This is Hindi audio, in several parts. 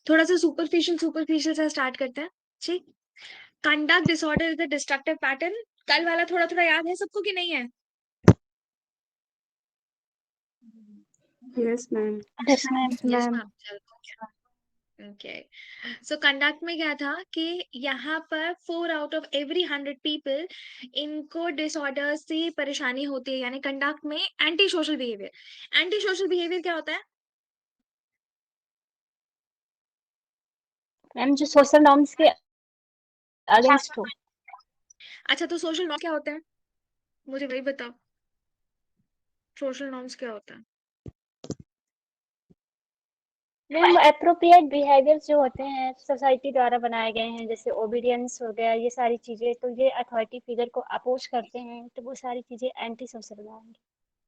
थोड़ा-सा सुपरफिशियल से स्टार्ट करते हैं, ठीक? Conduct disorder is a destructive pattern. कल वाला थोड़ा-थोड़ा याद है सबको कि नहीं है? Yes ma'am. Yes ma'am. Yes ma'am, चलो ओके। सो कंडक्ट में क्या था कि यहाँ पर 4 आउट ऑफ एवरी 100 पीपल इनको डिसऑर्डर से परेशानी होती है, यानी कंडक्ट में anti social behaviour. Anti social behaviour क्या होता है? मैम जो सोशल नॉर्म्स के अगेंस्ट हो। अच्छा, तो सोशल नॉर्म क्या होता है? मुझे वही बताओ। सोशल नॉर्म्स क्या होता है? मैम एप्रोप्रिएट बिहेवियर्स जो होते हैं सोसाइटी द्वारा बनाए गए हैं, जैसे ओबीडियंस हो गया, ये सारी चीजें, तो ये अथॉरिटी फिगर को अपोज करते हैं, तो वो सारी चीजें एंटी सोशल होंगी।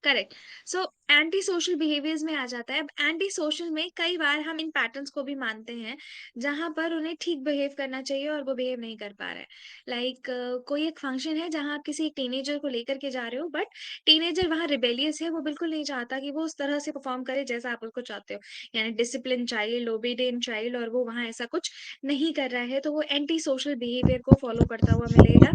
Correct. So anti social behaviours में आ जाता है। अब एंटी सोशल में कई बार हम इन पैटर्न्स को भी मानते हैं जहां पर उन्हें ठीक बिहेव करना चाहिए और वो बिहेव नहीं कर पा रहे हैं। लाइक कोई एक फंक्शन है जहां आप किसी एक टीनेजर को लेकर के जा रहे हो, बट टीनेजर वहां रिबेलियस है, वो बिल्कुल नहीं चाहता कि वो उस तरह से परफॉर्म करे जैसा आप उसको चाहते हो, यानी डिसिप्लिन चाइल्ड, ओबीडियंट चाइल्ड, और वो वहां ऐसा कुछ नहीं कर रहा है, तो वो एंटी सोशल बिहेवियर को फॉलो करता हुआ मिलेगा।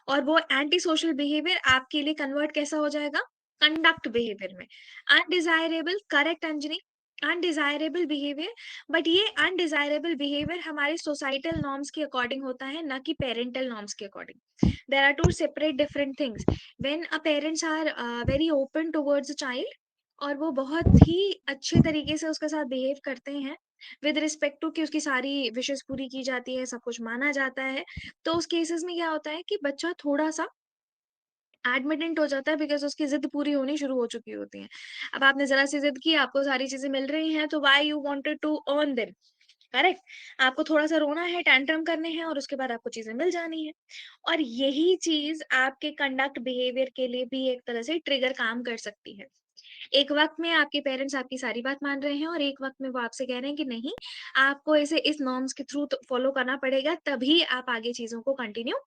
और वो एंटी सोशल बिहेवियर आपके लिए कन्वर्ट कैसा हो जाएगा? कंडक्ट बिहेवियर में। Undesirable, correct Anjani, undesirable behaviour. But ये अनडिजायरेबल बिहेवियर हमारे सोसाइटल नॉर्म्स के अकॉर्डिंग होता है, ना कि पेरेंटल नॉर्म्स के according. There are two separate different things. When a parents are very open towards a child और वो बहुत ही अच्छे तरीके से उसके साथ बिहेव करते हैं विद रिस्पेक्ट टू कि उसकी सारी विशेष पूरी की जाती है, सब कुछ माना जाता है, तो उस केसेस में क्या होता है कि बच्चा थोड़ा सा एडमिटेंट हो जाता है, बिकॉज़ उसकी ज़िद पूरी होनी शुरू हो चुकी होती है। अब आपने ज़रा-सी ज़िद की, आपको सारी चीज़ें मिल रही हैं, तो why you wanted to earn them, correct? आपको थोड़ा-सा रोना है, टैंट्रम करने हैं और उसके बाद आपको चीज़ें मिल जानी हैं। और यही चीज़ आपके कंडक्ट बिहेवियर के लिए भी एक तरह से ट्रिगर काम कर सकती है। एक वक़्त में आपके पेरेंट्स आपकी सारी बात मान रहे हैं और एक वक़्त में वो आपसे कह रहे हैं कि नहीं, आपको इसे इस नॉर्म्स के थ्रू तो फॉलो करना पड़ेगा, तभी आप आगे चीज़ों को कंटिन्यू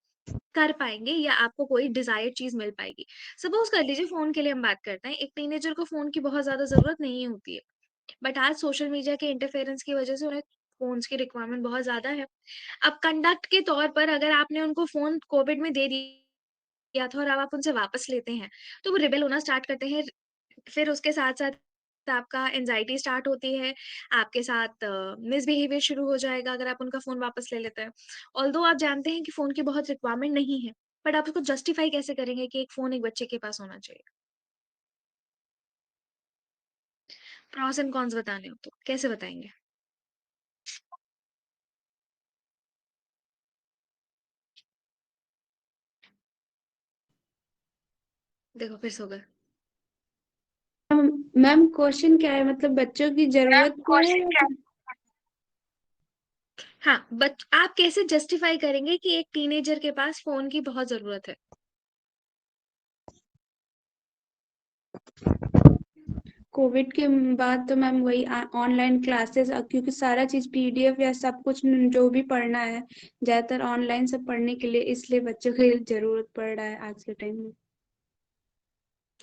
कर पाएँगे या आपको कोई डिज़ायर्ड चीज़ मिल पाएगी। सपोज़ कर लीजिए, फ़ोन के लिए हम बात करते हैं, एक टीनेजर को फ़ोन की बहुत ज़्यादा ज़रूरत नहीं होती है, बट आज सोशल मीडिया के इंटरफेरेंस की वज़ह से उन्हें फ़ोन्स की रिक्वायरमेंट बहुत ज़्यादा है। अब कंडक्ट के तौर पर अगर आपने उनको फ़ोन कोविड में दे दिया था और अब आप उनसे वापस लेते हैं, तो वो रिबेल होना स्टार्ट करते हैं। फिर उसके साथ-साथ आपका एंग्ज़ायटी स्टार्ट होती है, आपके साथ मिसबिहेवियर शुरू हो जाएगा अगर आप उनका फ़ोन वापस ले लेते हैं। ऑल्दो आप जानते हैं कि फ़ोन की बहुत रिक्वायरमेंट नहीं है, बट आप उसको जस्टिफाई कैसे करेंगे कि एक फ़ोन एक बच्चे के पास होना चाहिए? प्रॉस एंड कॉन्स बताने हो तो कैसे बताएँगे? देखो फिर सो गए। मैम क्वेश्चन क्या है, मतलब बच्चों की जरूरत को है या हाँ, बट आप कैसे जस्टिफाई करेंगे कि एक टीनेजर के पास फ़ोन की बहुत ज़रूरत है? कोविड के बाद तो मैम वही ऑनलाइन क्लासेस, क्योंकि सारा चीज पीडीएफ या सब कुछ जो भी पढ़ना है ज्यादातर ऑनलाइन से पढ़ने के लिए, इसलिए बच्चों की जरूरत पड़ रहा है आज के टाइम में।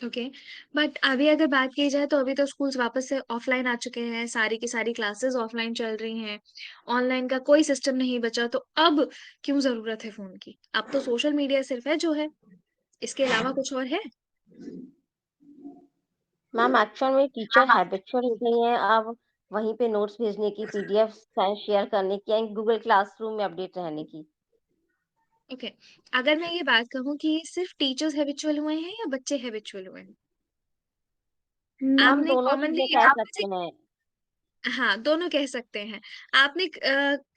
ओके, बट अभी अगर बात की जाए तो अभी तो स्कूल्स वापस से ऑफलाइन आ चुके हैं, सारी की सारी क्लासेस ऑफलाइन चल रही हैं, ऑनलाइन का कोई सिस्टम नहीं बचा, तो अब क्यों ज़रूरत है फ़ोन की? अब तो सोशल मीडिया सिर्फ़ है जो है, इसके अलावा कुछ और है? मैम एक्चुअल में टीचर हैबिचुअल हो गई हैं अब वहीं पे नोट्स भेजने की, पीडीएफ शेयर करने की या गूगल क्लासरूम में अपडेट रहने की। ओके, अगर मैं ये बात कहूँ कि सिर्फ़ टीचर्स हैबिचुअल हुए हैं या बच्चे हैबिचुअल हुए हैं? हम आपने दोनों चीजें कॉमनली कह आपने सकते हैं। हाँ, दोनों कह सकते हैं। आपने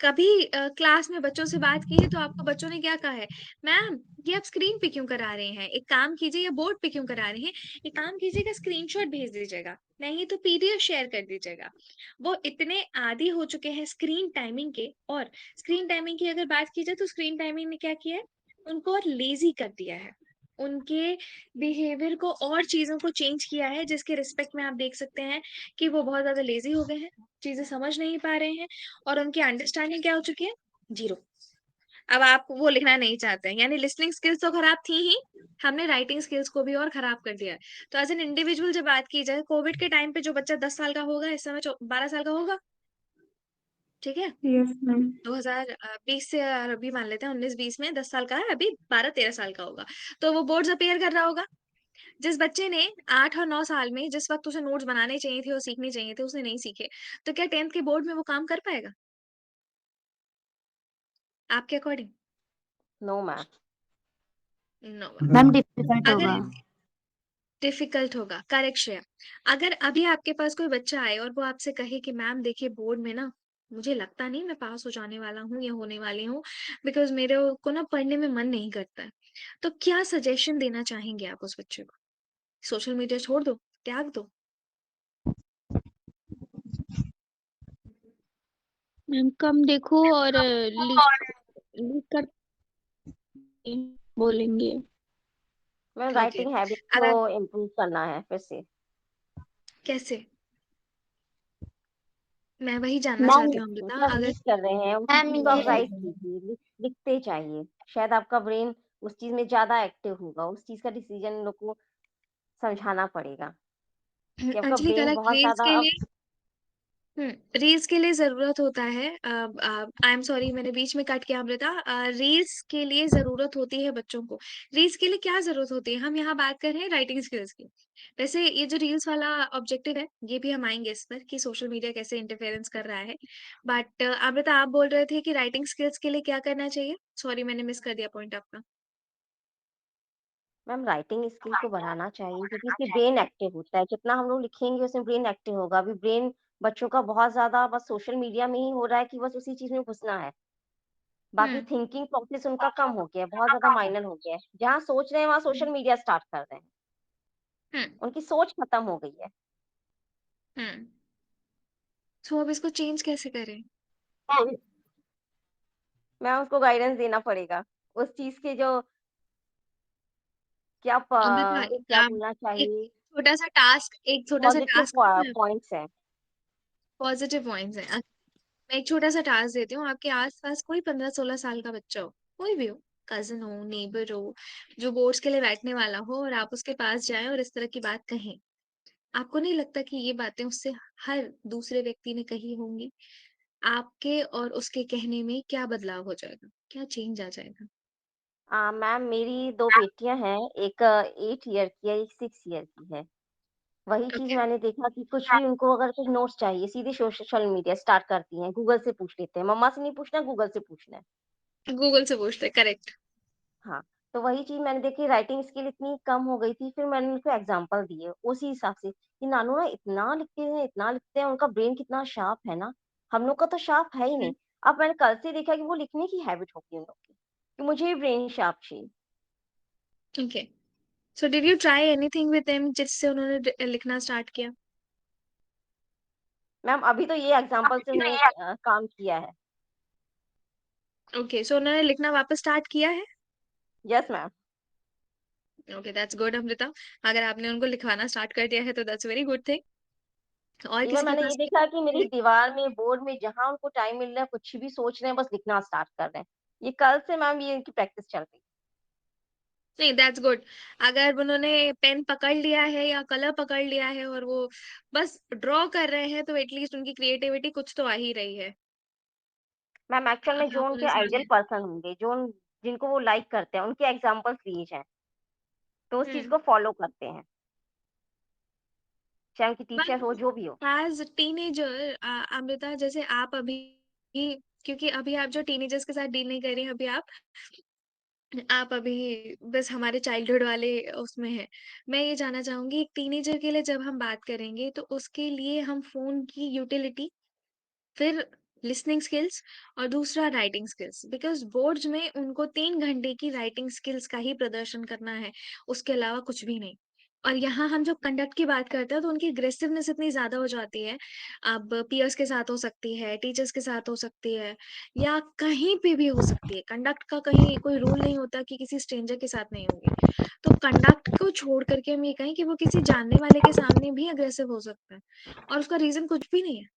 कभी क्लास में बच्चों से बात की है तो आपको बच्चों ने क्या कहा है? मैम, ये आप स्क्रीन पे क्यों करा रहे हैं? एक काम कीजिए, या बोर्ड पे क्यों करा रहे हैं? एक काम कीजिएगा, स्क्रीनशॉट भेज दीजिएगा, नहीं तो पीडीएफ शेयर कर दीजिएगा। वो इतने आदी हो चुके हैं स्क्रीन टाइमिंग के, और स्क्रीन टाइमिंग की अगर बात की जाए तो स्क्रीन टाइमिंग ने क्या किया है? उनको और लेज़ी कर दिया है। उनके बिहेवियर को और चीज़ों को चेंज किया है, जिसके रिस्पेक्ट में आप देख सकते हैं कि वो बहुत ज़्यादा लेज़ी हो गए हैं, चीज़ें समझ नहीं पा रहे हैं और उनकी अंडरस्टैंडिंग क्या हो चुकी है? 0। अब आप वो लिखना नहीं चाहते हैं, यानी लिसनिंग स्किल्स तो खराब थी ही, हमने राइटिंग स्किल्स को भी और खराब कर दिया है। तो एज़ एन इंडिविजुअल जब बात की जाए, कोविड के टाइम पे जो बच्चा 10 साल का होगा, इस समय चौ 12 साल का होगा? ठीक है? Yes ma'am. 2020 से अभी मान लेते हैं 19-20 में 10 साल का है, अभी 12-13 साल का होगा। तो वो बोर्ड्स अपीयर कर रहा होगा। जिस बच्चे ने 8 और 9 साल में जिस वक़्त उसे नोट्स बनाने चाहिए थे और सीखने चाहिए थे, उसने नहीं सीखे। तो क्या 10th के बोर्ड में वो काम कर पाएगा? आपके according? No ma'am. No. Ma'am difficult अगर होगा। डिफिकल्ट होगा, करेक्ट श्रेया। अगर अभी आपके पास कोई बच्चा आए और वो आपसे कहे कि मैम देखिए बोर्ड में ना मुझे लगता नहीं मैं पास हो जाने वाला हूँ या होने वाली हूँ बिकॉज़ मेरे को ना पढ़ने में मन नहीं करता है। तो क्या सजेशन देना चाहेंगे आप उस बच्चे को? सोशल मीडिया छोड़ दो, त्याग दो? मैम कम देखो और लिख लिख कर बोलेंगे। Ma'am okay. राइटिंग हैबिट को अगर इम्प्रूव करना है फिर से। कैसे? मैं वही जानना मैम चाहती हूँ अमृता मतलब अगर रीड कर रहे हैं, उसी मैम चीज को आप ये राइट कीजिए, लिखते चाहिए। शायद आपका ब्रेन उस चीज में ज्यादा एक्टिव होगा, उस चीज का डिसीजन लोग को समझाना पड़ेगा कि आपका एक्चुअली ब्रेन करेक्ट बहुत ज्यादा अब। रील्स के लिए ज़रूरत होता है आई एम सॉरी मैंने बीच में कट किया अमृता रील्स के लिए ज़रूरत होती है बच्चों को। रील्स के लिए क्या ज़रूरत होती है? हम यहाँ बात कर रहे हैं राइटिंग स्किल्स की। वैसे ये जो रील्स वाला ऑब्जेक्टिव है, ये भी हम आएँगे इस पर कि सोशल मीडिया कैसे इंटरफेरेंस कर रहा है। बट अमृता आप बोल रहे थे कि राइटिंग स्किल्स के लिए क्या करना चाहिए? सॉरी मैंने मिस कर दिया पॉइंट आपका। मैम राइटिंग स्किल को बढ़ाना चाहिए क्योंकि इससे ब्रेन एक्टिव होता है, जितना हम लोग लिखेंगे उसमें ब्रेन एक्टिव होगा। अभी ब्रेन बच्चों का बहुत ज्यादा बस सोशल मीडिया में ही हो रहा है कि बस उसी चीज में घुसना है। बाकी हुँ, थिंकिंग प्रोसेस उनका कम हो गया है, बहुत ज्यादा माइनर हो गया है। जहाँ सोच रहे हैं वहाँ हुँ, सोशल मीडिया स्टार्ट कर रहे हैं। हुँ, उनकी सोच खत्म हो गई है। हुँ। सो अब इसको चेंज कैसे करें? मैं उसको गाइडेंस देना पड़ेगा उस चीज के जो क्या अमृता क्या बोलना एक चाहिए, एक छोटा-सा पॉजिटिव टास्क दूँ पॉइंट्स हैं। पॉजिटिव पॉइंट्स हैं। मैं एक छोटा-सा टास्क देती हूँ, आपके आस-पास कोई 15-16 साल का बच्चा हो, कोई भी हो, कज़िन हो, नेबर हो, जो बोर्ड्स के लिए बैठने वाला हो और आप उसके पास जाएँ और इस तरह की बात कहें। आपको नहीं लगता कि ये बातें उससे हर दूसरे व्यक्ति ने कही होंगी? आपके और उसके कहने में क्या बदलाव हो जाएगा? क्या चेंज आ जाएगा? मैम मेरी 2 बेटियाँ हैं, एक 8 ईयर की है, एक 6 ईयर की है। वही चीज़ ओके, मैंने देखा कि कुछ भी उनको अगर कुछ नोट्स चाहिए, सीधे सोशल मीडिया स्टार्ट करती हैं, गूगल से पूछ लेते हैं। मम्मा से नहीं पूछना, गूगल से पूछना है। गूगल से पूछते हैं, करेक्ट। हाँ, तो वही चीज़ मैंने देखी, राइटिंग स्किल इतनी कम हो गई थी, फिर मैंने उनको एग्ज़ाम्पल दिए उसी हिसाब से कि नानू ना इतना लिखते हैं, उनका ब्रेन कितना शार्प है ना, हम लोग का तो शार्प है ही हुँ, नहीं। अब मैंने कल से देखा कि वो लिखने की हैबिट हो गई उन लोग की, कि मुझे भी ब्रेन शार्प चाहिए। Okay. So did you try anything with them जिससे उन्होंने लिखना स्टार्ट किया? मैम अभी तो ये एग्ज़ाम्पल से उन्होंने काम किया है। ओके, सो उन्होंने लिखना वापस स्टार्ट किया है? Yes ma'am. Okay, that's good Amrita. अगर आपने उनको लिखवाना स्टार्ट कर दिया है तो दैट्स वेरी गुड थिंग। और इवन किसी के मैंने ये पास देखा कि मेरी दीवार में, बोर्ड में जहाँ उनको टाइम मिल रहा है, कुछ भी सोच रहे हैं, बस लिखना स्टार्ट कर रहे हैं। ये कल से मैम ये इनकी प्रैक्टिस चल रही है। नहीं दैट्स गुड। अगर उन्होंने पेन पकड़ लिया है या कलर पकड़ लिया है और वो बस ड्रॉ कर रहे हैं तो एटलीस्ट उनकी क्रिएटिविटी कुछ तो आ ही रही है। मैम एक्चुअल में जो आप उनके उन्हें आइडियल सामने पर्सन होंगे, जिनको वो लाइक करते हैं, उनके एग्जाम्पल्स लिए जाएँ, तो उस चीज़ हुँ। को फॉलो करते हैं, चाहे उनकी टीचर हो, बट जो भी हो। एज़ टीनेजर अमृता जैसे आप अभी क्योंकि अभी आप जो टीनेजर्स के साथ डील नहीं कर रही हैं अभी आप अभी बस हमारे चाइल्डहुड वाले उसमें हैं। मैं ये जानना चाहूँगी एक टीनेजर के लिए जब हम बात करेंगे तो उसके लिए हम फ़ोन की यूटिलिटी फिर लिसनिंग स्किल्स और दूसरा राइटिंग स्किल्स बिकॉज़ बोर्ड्स में उनको 3 घंटे की राइटिंग स्किल्स का ही प्रदर्शन करना है, उसके अलावा कुछ भी नहीं। और यहाँ हम जब कंडक्ट की बात करते हैं तो उनकी एग्रेसिवनेस इतनी ज़्यादा हो जाती है, अब पीयर्स के साथ हो सकती है, टीचर्स के साथ हो सकती है या कहीं पे भी हो सकती है। कंडक्ट का कहीं कोई रूल नहीं होता कि किसी स्ट्रेंजर के साथ नहीं होगी। तो कंडक्ट को छोड़ कर के हम ये कहें कि वो किसी जानने वाले के सामने भी अग्रेसिव हो सकता है और उसका रीज़न कुछ भी नहीं है।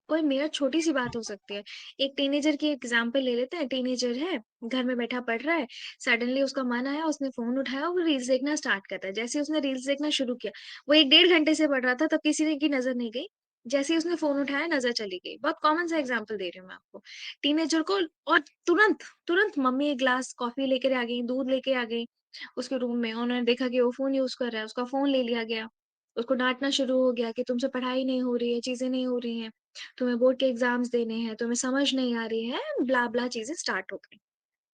कोई मेरा छोटी-सी बात हो सकती है। एक टीनेजर की एग्ज़ाम्पल ले लेते हैं, टीनेजर है, घर में बैठा पढ़ रहा है, सडनली उसका मन आया, उसने फ़ोन उठाया और वो रील्स देखना स्टार्ट करता है। जैसे ही उसने रील्स देखना शुरू किया, वो 1 डेढ़ घंटे से पढ़ रहा था, तब किसी ने की नज़र नहीं गई, जैसे ही उसने फ़ोन उठाया नज़र चली गई। बहुत कॉमन सा एग्ज़ाम्पल दे रही हूँ मैं आपको। टीनेजर को और तुरंत मम्मी एक ग्लास कॉफ़ी लेकर आ गईं, दूध लेके आ गईं उसके रूम में। उन्होंने देखा कि वो फ़ोन यूज़ कर रहा है, उसका फ़ोन ले लिया गया। उसको डाँटना शुरू हो गया कि तुमसे पढ़ाई नहीं हो रही है, चीज़ें नहीं हो रही हैं, तुम्हें बोर्ड के एग्ज़ाम्स देने हैं, तुम्हें समझ नहीं आ रही है, ब्ला-ब्ला चीज़ें स्टार्ट हो गई।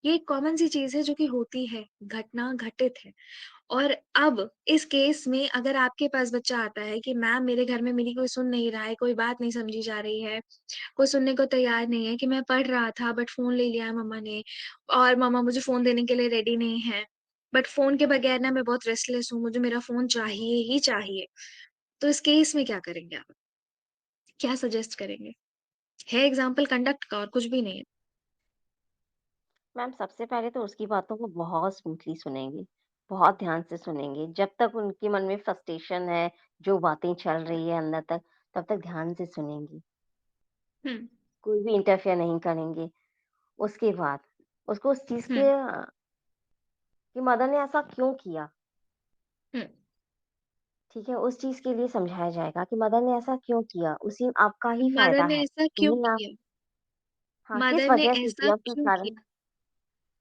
ये एक कॉमन सी चीज़ है जो कि होती है, घटना घटित है। और अब इस केस में अगर आपके पास बच्चा आता है कि मैम मेरे घर में मेरी कोई सुन नहीं रहा है, कोई बात नहीं समझी जा रही है, कोई सुनने को तैयार नहीं है कि मैं पढ़ रहा था बट फ़ोन ले लिया है मम्मा ने और मम्मा मुझे फ़ोन देने के लिए रेडी नहीं है। बट फ़ोन के बगैर ना मैं बहुत रेस्टलेस हूँ, मुझे मेरा फ़ोन चाहिए ही चाहिए। तो इस केस में क्या करेंगे आप? क्या सजेस्ट करेंगे? है एग्ज़ाम्पल कंडक्ट का और कुछ भी नहीं है। मैम सबसे पहले तो उसकी बातों को बहुत स्मूथली सुनेंगे, बहुत ध्यान से सुनेंगे। जब तक उनके मन में फ्रस्ट्रेशन है, जो बातें चल रही है अंदर तक, तब तक ध्यान से सुनेंगे। हुँ, कोई भी इंटरफेयर नहीं करेंगे। उसके बाद उसको उस चीज़ हुँ, के कि मदर ने ऐसा क्यों किया, हुँ। ठीक है? उस चीज़ के लिए समझाया जाएगा कि मदर ने ऐसा क्यों किया, उसी आपका ही मदर फ़ायदा ने है। ऐसा क्यों नहीं आप किया? हाँ, किस मदर ने वजह से ऐसा किया, उसका क्यों कारण किया?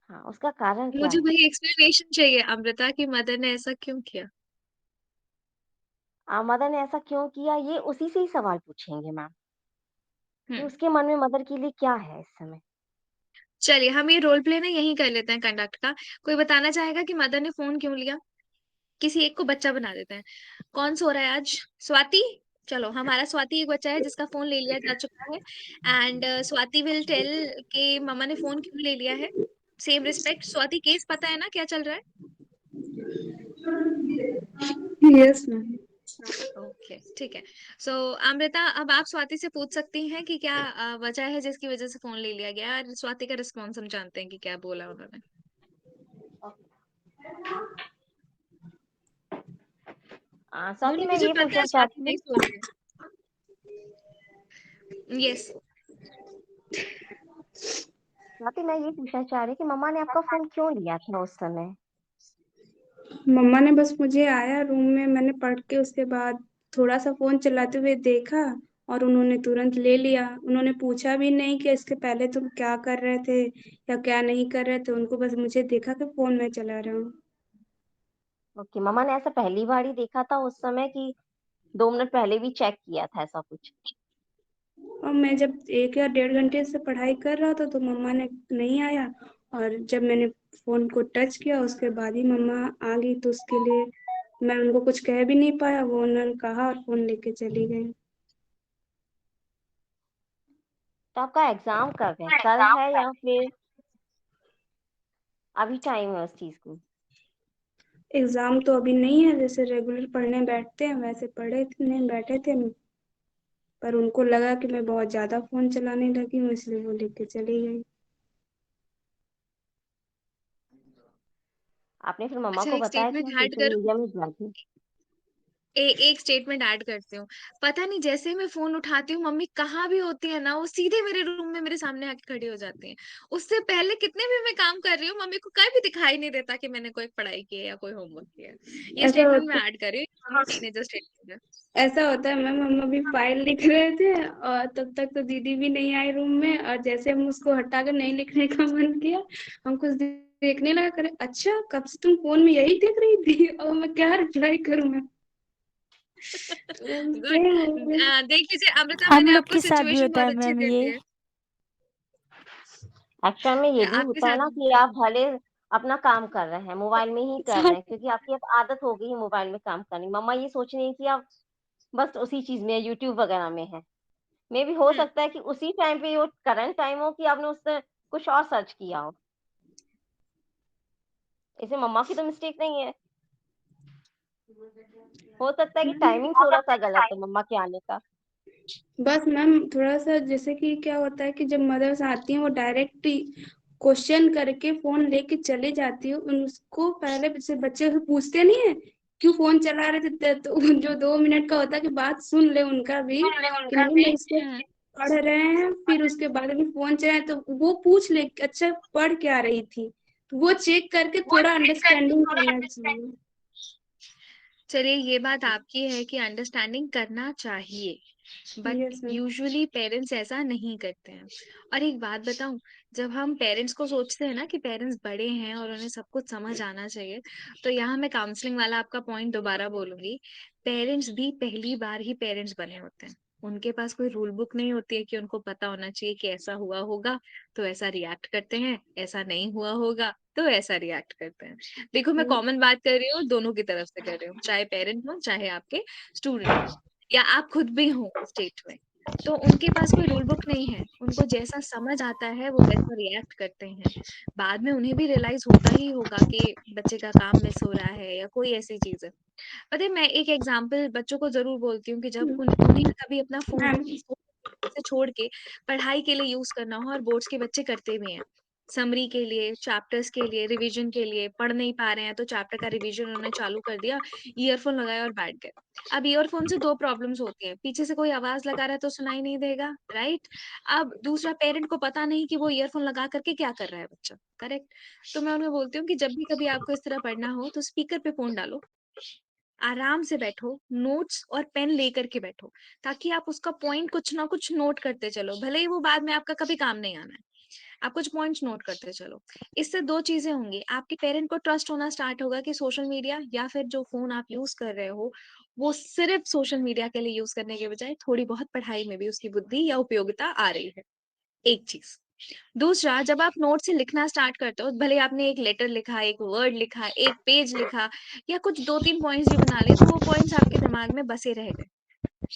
हाँ, उसका कारण क्या मुझे है? वही एक्सप्लेनेशन चाहिए अमृता कि मदर ने ऐसा क्यों किया? मदर ने ऐसा क्यों किया, ये उसी से ही सवाल पूछेंगे मैम, हुँ। कि उसके मन में मदर के लिए क्या है इस समय? चलिए हम ये रोल प्ले ना यहीं कर लेते हैं कंडक्ट का। कोई बताना चाहेगा कि मदर ने फ़ोन क्यों लिया? किसी एक को बच्चा बना देते हैं। कौन सो रहा है आज? स्वाति? चलो हमारा स्वाति एक बच्चा है जिसका फ़ोन ले लिया जा चुका है एंड स्वाति विल टेल कि मम्मा ने फ़ोन क्यों ले लिया है। सेम रिस्पेक्ट स्वाति केस पता है ना क्या चल रहा है? Yes ma'am. ओके, ठीक है। सो अमृता अब आप स्वाति से पूछ सकती हैं कि क्या वजह है जिसकी वजह से फ़ोन ले लिया गया और स्वाति का रिस्पॉन्स हम जानते हैं कि क्या बोला उन्होंने। स्वाति बोलो मैं मुझे ये पता है पूछना स्वाति चाहती नहीं हूँ सो रही है। यस। स्वाति मैं ये पूछना चाह रही कि मम्मा ने आपका फ़ोन क्यों लिया था उस समय? मम्मा ने बस मुझे आया रूम में, मैंने पढ़ के उसके बाद थोड़ा-सा फ़ोन चलाते हुए देखा और उन्होंने तुरंत ले लिया। उन्होंने पूछा भी नहीं कि इसके पहले तुम क्या कर रहे थे या क्या नहीं कर रहे थे, उनको बस मुझे देखा कि फ़ोन मैं चला रहा हूँ। ओके, मम्मा ने ऐसा पहली बार ही देखा था उस समय कि 2 मिनट पहले भी चेक किया था ऐसा कुछ? और मैं जब 1 या डेढ़ घंटे से पढ़ाई कर रहा था तो मम्मा ने नहीं आया और जब मैंने फ़ोन को टच किया उसके बाद ही मम्मा आ गई, तो उसके लिए मैं उनको कुछ कह भी नहीं पाया, वो उन्होंने कहा और फ़ोन लेके चली गई। तो आपका एग्ज़ाम कब है? कल है या फिर अभी टाइम है उस चीज़ को? एग्ज़ाम तो अभी नहीं है, जैसे रेगुलर पढ़ने बैठते हैं वैसे बैठे थे, पर उनको लगा कि मैं बहुत ज़्यादा फ़ोन चलाने लगी हूँ इसलिए वो लेके चली गई। आपने फिर मम्मा अच्छा को एक बताया कि स्टेटमेंट मैं ऐड सोशल करूँ? मीडिया में ब्लॉगिंग एक स्टेटमेंट ऐड करती हूँ। पता नहीं जैसे ही मैं फ़ोन उठाती हूँ, मम्मी कहाँ भी होती है ना, वो सीधे मेरे रूम में मेरे सामने आके खड़ी हो जाती हैं। उससे पहले कितने भी मैं काम कर रही हूँ, मम्मी को कभी दिखाई नहीं देता कि मैंने कोई पढ़ाई की है या कोई होमवर्क किया है। ये ऐसा स्टेटमेंट मैं होता ऐड कर रही हूँ, टीनेजर स्टेटमेंट है। ऐसा होता है मैम, हम अभी फाइल लिख रहे थे और तब तक तो दीदी भी नहीं आई रूम में और जैसे हम उसको हटाकर नहीं लिखने का मन किया, हम कुछ देखने लगा करे, अच्छा कब से तुम फ़ोन में यही देख रही थी? और मैं क्या रिप्लाई करूँ मैं? गुड। सेम हो गया। देख लीजिए अमृता हम मैंने लोग आपको के साथ भी सिचुएशन होता बहुत है अच्छी मैम दे दी ये। है। एक्चुअल में ये भी आपके होता है साथ ना भी कि होता है। आप भले अपना काम कर रहे हैं, मोबाइल में ही कर रहे साथ हैं क्योंकि आपकी अब आदत हो गई है मोबाइल में काम करने की। मम्मा ये सोच रही हैं कि आप बस उसी चीज़ में यूट्यूब वगैरह में हैं। मेबी हो हुँ, सकता है कि उसी टाइम पे वो करंट टाइम हो कि आपने उससे कुछ और सर्च किया हो। इसमें मम्मा की तो मिस्टेक नहीं है। हो सकता है कि टाइमिंग थोड़ा-सा गलत हो मम्मा के आने का। बस मैम थोड़ा-सा जैसे कि क्या होता है कि जब मदर्स आती हैं वो डायरेक्ट ही क्वेश्चन करके फ़ोन लेके चली जाती है। उसको पहले जैसे बच्चे से पूछते नहीं है, क्यों फ़ोन चला रहे थे? तो जो 2 मिनट का होता है कि बात सुन ले उनका भी कि नहीं मैं इसको हुँ। पढ़ रहे हैं, फिर उसके बाद अभी फ़ोन चलाएँ तो वो पूछ ले कि अच्छा पढ़ क्या रही थी? तो वो चेक करके थोड़ा अंडरस्टैंडिंग करना चाहिए। चलिए ये बात आपकी है कि अंडरस्टैंडिंग करना चाहिए। But yes ma'am. Usually parents ऐसा नहीं करते हैं। और एक बात बताऊं, जब हम पेरेंट्स को सोचते हैं ना कि पेरेंट्स बड़े हैं और उन्हें सब कुछ समझ आना चाहिए, तो यहाँ मैं काउंसलिंग वाला आपका पॉइंट दोबारा बोलूंगी। पेरेंट्स भी पहली बार ही पेरेंट्स बने होते हैं। उनके पास कोई रूल बुक नहीं होती है कि उनको पता होना चाहिए कि ऐसा हुआ होगा तो ऐसा रिएक्ट करते हैं, ऐसा नहीं हुआ होगा तो ऐसा रिएक्ट करते हैं। देखो, मैं कॉमन बात कर रही हूँ, दोनों की तरफ से कर रही हूँ, चाहे पेरेंट हो चाहे आपके स्टूडेंट हो या आप खुद भी हो स्टेट में। तो उनके पास कोई रूल बुक नहीं है, उनको जैसा समझ आता है वो वैसा रिएक्ट करते हैं। बाद में उन्हें भी रियलाइज होता ही होगा कि बच्चे का काम मिस हो रहा है या कोई ऐसी चीज है। पता है, मैं एक एग्जांपल बच्चों को जरूर बोलती हूँ कि जब उन्हें कभी अपना फोन मैम से छोड़ के पढ़ाई के लिए यूज करना हो, और बोर्ड्स के बच्चे करते भी हैं, समरी के लिए, चैप्टर्स के लिए, रिवीजन के लिए, पढ़ नहीं पा रहे हैं तो चैप्टर का रिवीजन उन्होंने चालू कर दिया, ईयरफोन लगाया और बैठ गए। अब ईयरफोन से दो प्रॉब्लम्स होती हैं, पीछे से कोई आवाज लगा रहा है तो सुनाई नहीं देगा, राइट? अब दूसरा, पेरेंट को पता नहीं कि वो ईयरफोन लगा करके क्या कर रहा है बच्चा, करेक्ट? तो मैं उन्हें बोलती हूँ कि जब भी कभी आपको इस तरह पढ़ना हो तो स्पीकर पे फोन डालो, आराम से बैठो, नोट्स और पेन लेकर के बैठो, ताकि आप उसका पॉइंट कुछ ना कुछ नोट करते चलो, भले ही वो बाद में आपका कभी काम नहीं आना है। आप कुछ पॉइंट्स नोट करते चलो। इससे दो चीजें होंगी, आपके पेरेंट को ट्रस्ट होना स्टार्ट होगा कि सोशल मीडिया या फिर जो फोन आप यूज कर रहे हो, वो सिर्फ सोशल मीडिया के लिए यूज करने के बजाय थोड़ी बहुत पढ़ाई में भी उसकी बुद्धि या उपयोगिता आ रही है। एक चीज। दूसरा, जब आप नोट से लिखना स्टार्ट करते हो, भले आपने एक लेटर लिखा, एक वर्ड लिखा, एक पेज लिखा या कुछ 2-3 पॉइंट्स भी बना लिए, तो वो पॉइंट्स आपके दिमाग में बसे रह गए।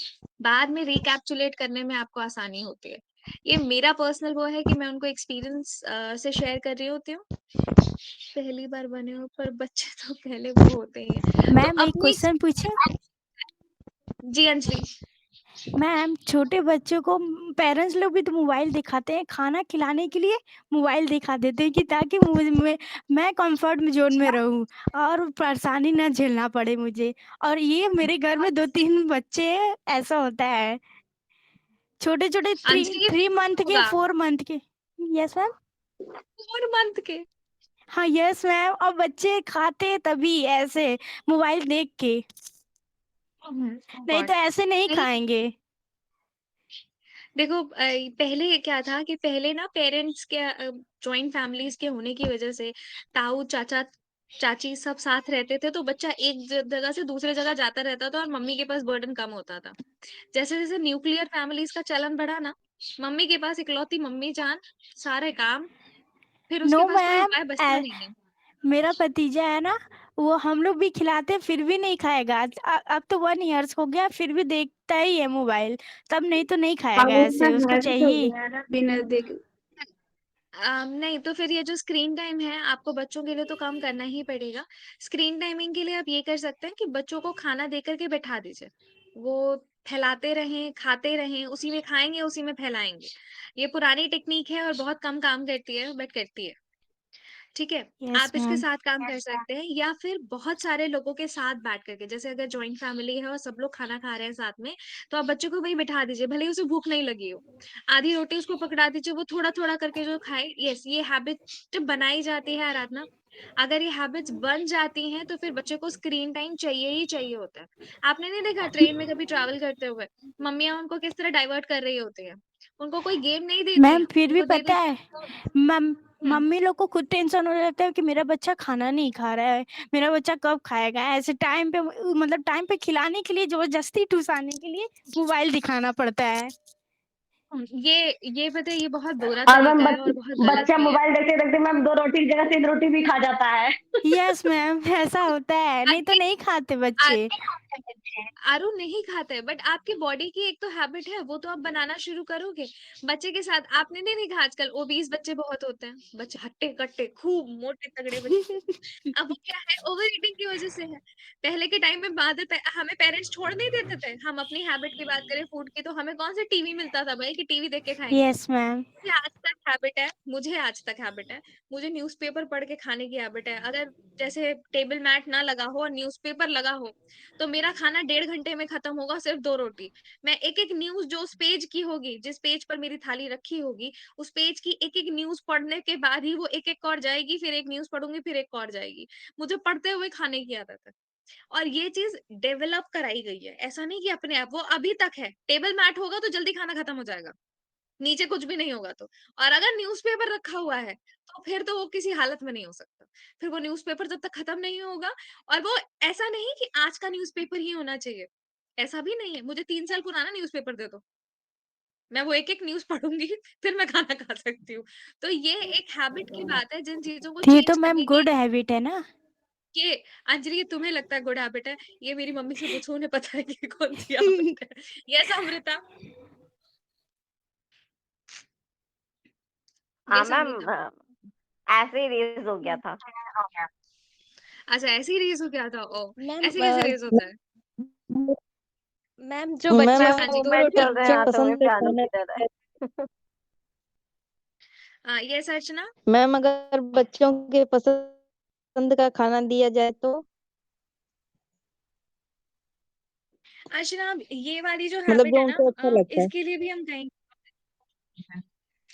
बाद में रिकैप्चुलेट करने में आपको आसानी होती है। ये मेरा पर्सनल वो है कि मैं उनको एक्सपीरियंस से शेयर कर रही होती हूँ। पहली बार बने हो पर बच्चे तो पहले वो होते ही हैं। तो मैम एक अपनी क्वेश्चन पूछे। जी अंजलि। मैम छोटे बच्चों को पेरेंट्स लोग भी तो मोबाइल दिखाते हैं, खाना खिलाने के लिए मोबाइल दिखा देते हैं कि ताकि मैं कंफर्ट में जोन में रहूं और परेशानी ना झेलना पड़े मुझे। और ये मेरे घर में 2-3 बच्चे हैं, ऐसा होता है। छोटे छोटे थ्री अंजलि ये 3 मंथ के, होगा 4 मंथ के। Yes ma'am. 4 मंथ के। हाँ यस मैम, और बच्चे खाते तभी ऐसे मोबाइल देख के, नहीं गॉड। तो ऐसे नहीं नहीं, खाएंगे। देखो, पहले क्या था कि पहले ना पेरेंट्स के जॉइंट फैमिलीज के होने की वजह से ताऊ चाचा चाची सब साथ रहते थे, तो बच्चा एक जगह से दूसरे जगह जाता रहता था और मम्मी के पास बर्डन कम होता था। जैसे जैसे न्यूक्लियर फैमिलीज का चलन बढ़ा ना, मम्मी के पास इकलौती मम्मी जान, सारे काम, फिर उसके नो पास कोई मैम, उपाय बचता नहीं है। मेरा भतीजा है ना, वो हम लोग भी खिलाते हैं, फिर भी नहीं खाएगा। अब तो 1 ईयर्स हो गया, फिर भी देखता ही है मोबाइल। तब नहीं तो नहीं अब खाएगा, उसका ऐसे उसको हैबिट हो चाहिए। गया है ना बिना देख। नहीं तो फिर ये जो स्क्रीन टाइम है आपको बच्चों के लिए तो कम करना ही पड़ेगा। स्क्रीन टाइमिंग के लिए आप ये कर सकते हैं कि बच्चों को खाना दे करके बैठा दीजिए। वो फैलाते रहें, खाते रहें, उसी में खाएंगे, उसी में फैलाएंगे। ये पुरानी टेक्निक है और बहुत कम काम करती है, बट करती है। ठीक है? यस आप इसके मैम। साथ काम कर सकते हैं, या फिर बहुत सारे लोगों के साथ बैठ करके, जैसे अगर जॉइंट फैमिली है और सब लोग खाना खा रहे हैं साथ में, तो आप बच्चे को वहीं बिठा दीजिए, भले ही उसे भूख नहीं लगी हो। आधी रोटी उसको पकड़ा दीजिए, वो थोड़ा-थोड़ा करके जो खाए। यस, ये हैबिट बनाई जाती है आराधना। अगर ये हैबिट्स बन जाती हैं, तो फिर बच्चे को स्क्रीन टाइम चाहिए ही चाहिए होता है। आपने नहीं देखा ट्रेन में कभी ट्रैवल करते हुए, मम्मियाँ उनको किस तरह डाइवर्ट कर रही होती हैं? उनको कोई गेम नहीं देती मैम हैं, फिर भी उनको दे पता देती है, हैं। हुँ। मम्मी लोग को खुद टेंशन हो जाता है कि मेरा बच्चा खाना नहीं खा रहा है, मेरा बच्चा कब खाएगा। ऐसे टाइम पे, मतलब टाइम पे खिलाने के लिए, जबरदस्ती ठुसाने के लिए मोबाइल दिखाना पड़ता है। ये पता है, ये बहुत बुरा और मैम तरीका है और बहुत गलत बच्चा भी है। मोबाइल देखते देखते मैम 2 रोटी की जगह 3 रोटी भी खा जाता है। यस मैम, ऐसा होता है, नहीं तो अरे, नहीं खाते आ बच्चे। आरू नहीं खाता है, बट आपकी बॉडी की एक तो हैबिट है, वो तो आप बनाना शुरू करोगे। बच्चे के साथ आपने नहीं देखा, आजकल ओबीज बच्चे बहुत होते हैं, बच्चे हट्टे कट्टे खूब मोटे तगड़े बच्चे। अब वो क्या है, ओवर ईटिंग की वजह से है। पहले के टाइम में हमें पेरेंट्स छोड़ नहीं देते थे। हम अपनी हैबिट की बात करें फूड की, तो हमें कौन सा टीवी मिलता था भाई कि टीवी देख के खाएंगे। Yes ma'am. मुझे आज तक हैबिट है, मुझे न्यूज़पेपर पढ़ के खाने की हैबिट है। अगर जैसे टेबल मैट ना लगा हो और न्यूज़पेपर लगा हो, तो मेरा खाना 1.5 घंटे में खत्म होगा, सिर्फ 2 रोटी। मैं एक एक न्यूज जो उस पेज की होगी, जिस पेज पर मेरी थाली रखी होगी, उस पेज की एक एक न्यूज पढ़ने के बाद ही वो एक एक और जाएगी, फिर एक न्यूज पढ़ूंगी, फिर एक और जाएगी। मुझे पढ़ते हुए खाने की आदत है। और ये चीज़ डेवलप कराई गई है। ऐसा नहीं कि अपने आप, वो अभी तक है। टेबल मैट होगा तो जल्दी खाना खत्म हो जाएगा, नीचे कुछ भी नहीं होगा तो। और अगर न्यूज़पेपर रखा हुआ है, तो फिर तो वो किसी हालत में नहीं हो सकता। फिर वो न्यूज़पेपर जब तक खत्म नहीं होगा, और वो ऐसा नहीं कि आज का न्यूज़पेपर ही होना चाहिए, ऐसा भी नहीं है। मुझे 3 साल पुराना न्यूज़पेपर दे दो, मैं वो एक-एक न्यूज़ पढ़ूँगी, फिर मैं खाना खा सकती हूँ। तो ये एक हैबिट की बात है, जिन चीज़ों को ये तो चेंज मैम करने की। गुड हैबिट है ना। ये अंजलि, ये तुम्हें लगता है गुड हैबिट है, ये मेरी मम्मी से पूछो, उन्हें पता है कि ये कौन-सी हैबिट है। यस अमृता? हाँ यस मैम, अमृता? ऐसे ही रेज हो गया था। अच्छा, ऐसे ही रेज़ हो गया था, ओह! मैम ऐसे कैसे रेज़ होता है? मैम जो मैम बच्चे हाँ जी। मूवमेंट चल रहे हैं बच्चे हाथों में पसंद पियानो खाना की तरह। यस अर्चना? मैम अगर बच्चों के पसंद का खाना दिया जाए तो अर्चना, ये वाली जो मतलब हैबिट जो है ना, उनको अच्छा लगता है। इसके लिए भी हम कहीं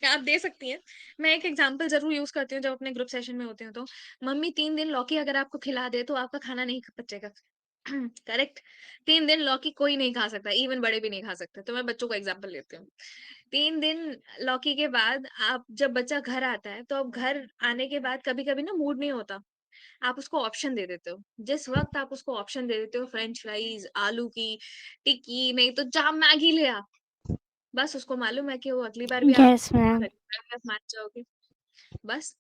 आप दे सकती हैं। मैं एक एग्ज़ाम्पल ज़रूर यूज़ करती हूँ जब अपने ग्रुप सेशन में होती हूँ तो। मम्मी 3 दिन लौकी अगर आपको खिला दे तो आपका खाना नहीं पचेगा। करेक्ट? 3 दिन लौकी कोई नहीं खा सकता, इवन बड़े भी नहीं खा सकते। तो मैं बच्चों को एग्ज़ाम्पल लेती हूँ। 3 दिन लौकी के बाद आप जब बच्चा घर आता है, तो अब घर आने के बाद कभी-कभी ना मूड नहीं होता। आप उसको ऑप्शन दे देते हो। जिस वक़्त आप उसको ऑप्शन दे देते हो फ्रेंच फ्राइज़, आलू की टिक्की, नहीं तो जा मैगी ले आ। बस उसको मालूम है कि वो अगली बार भी आप यस मैम। मान जाओगे। बस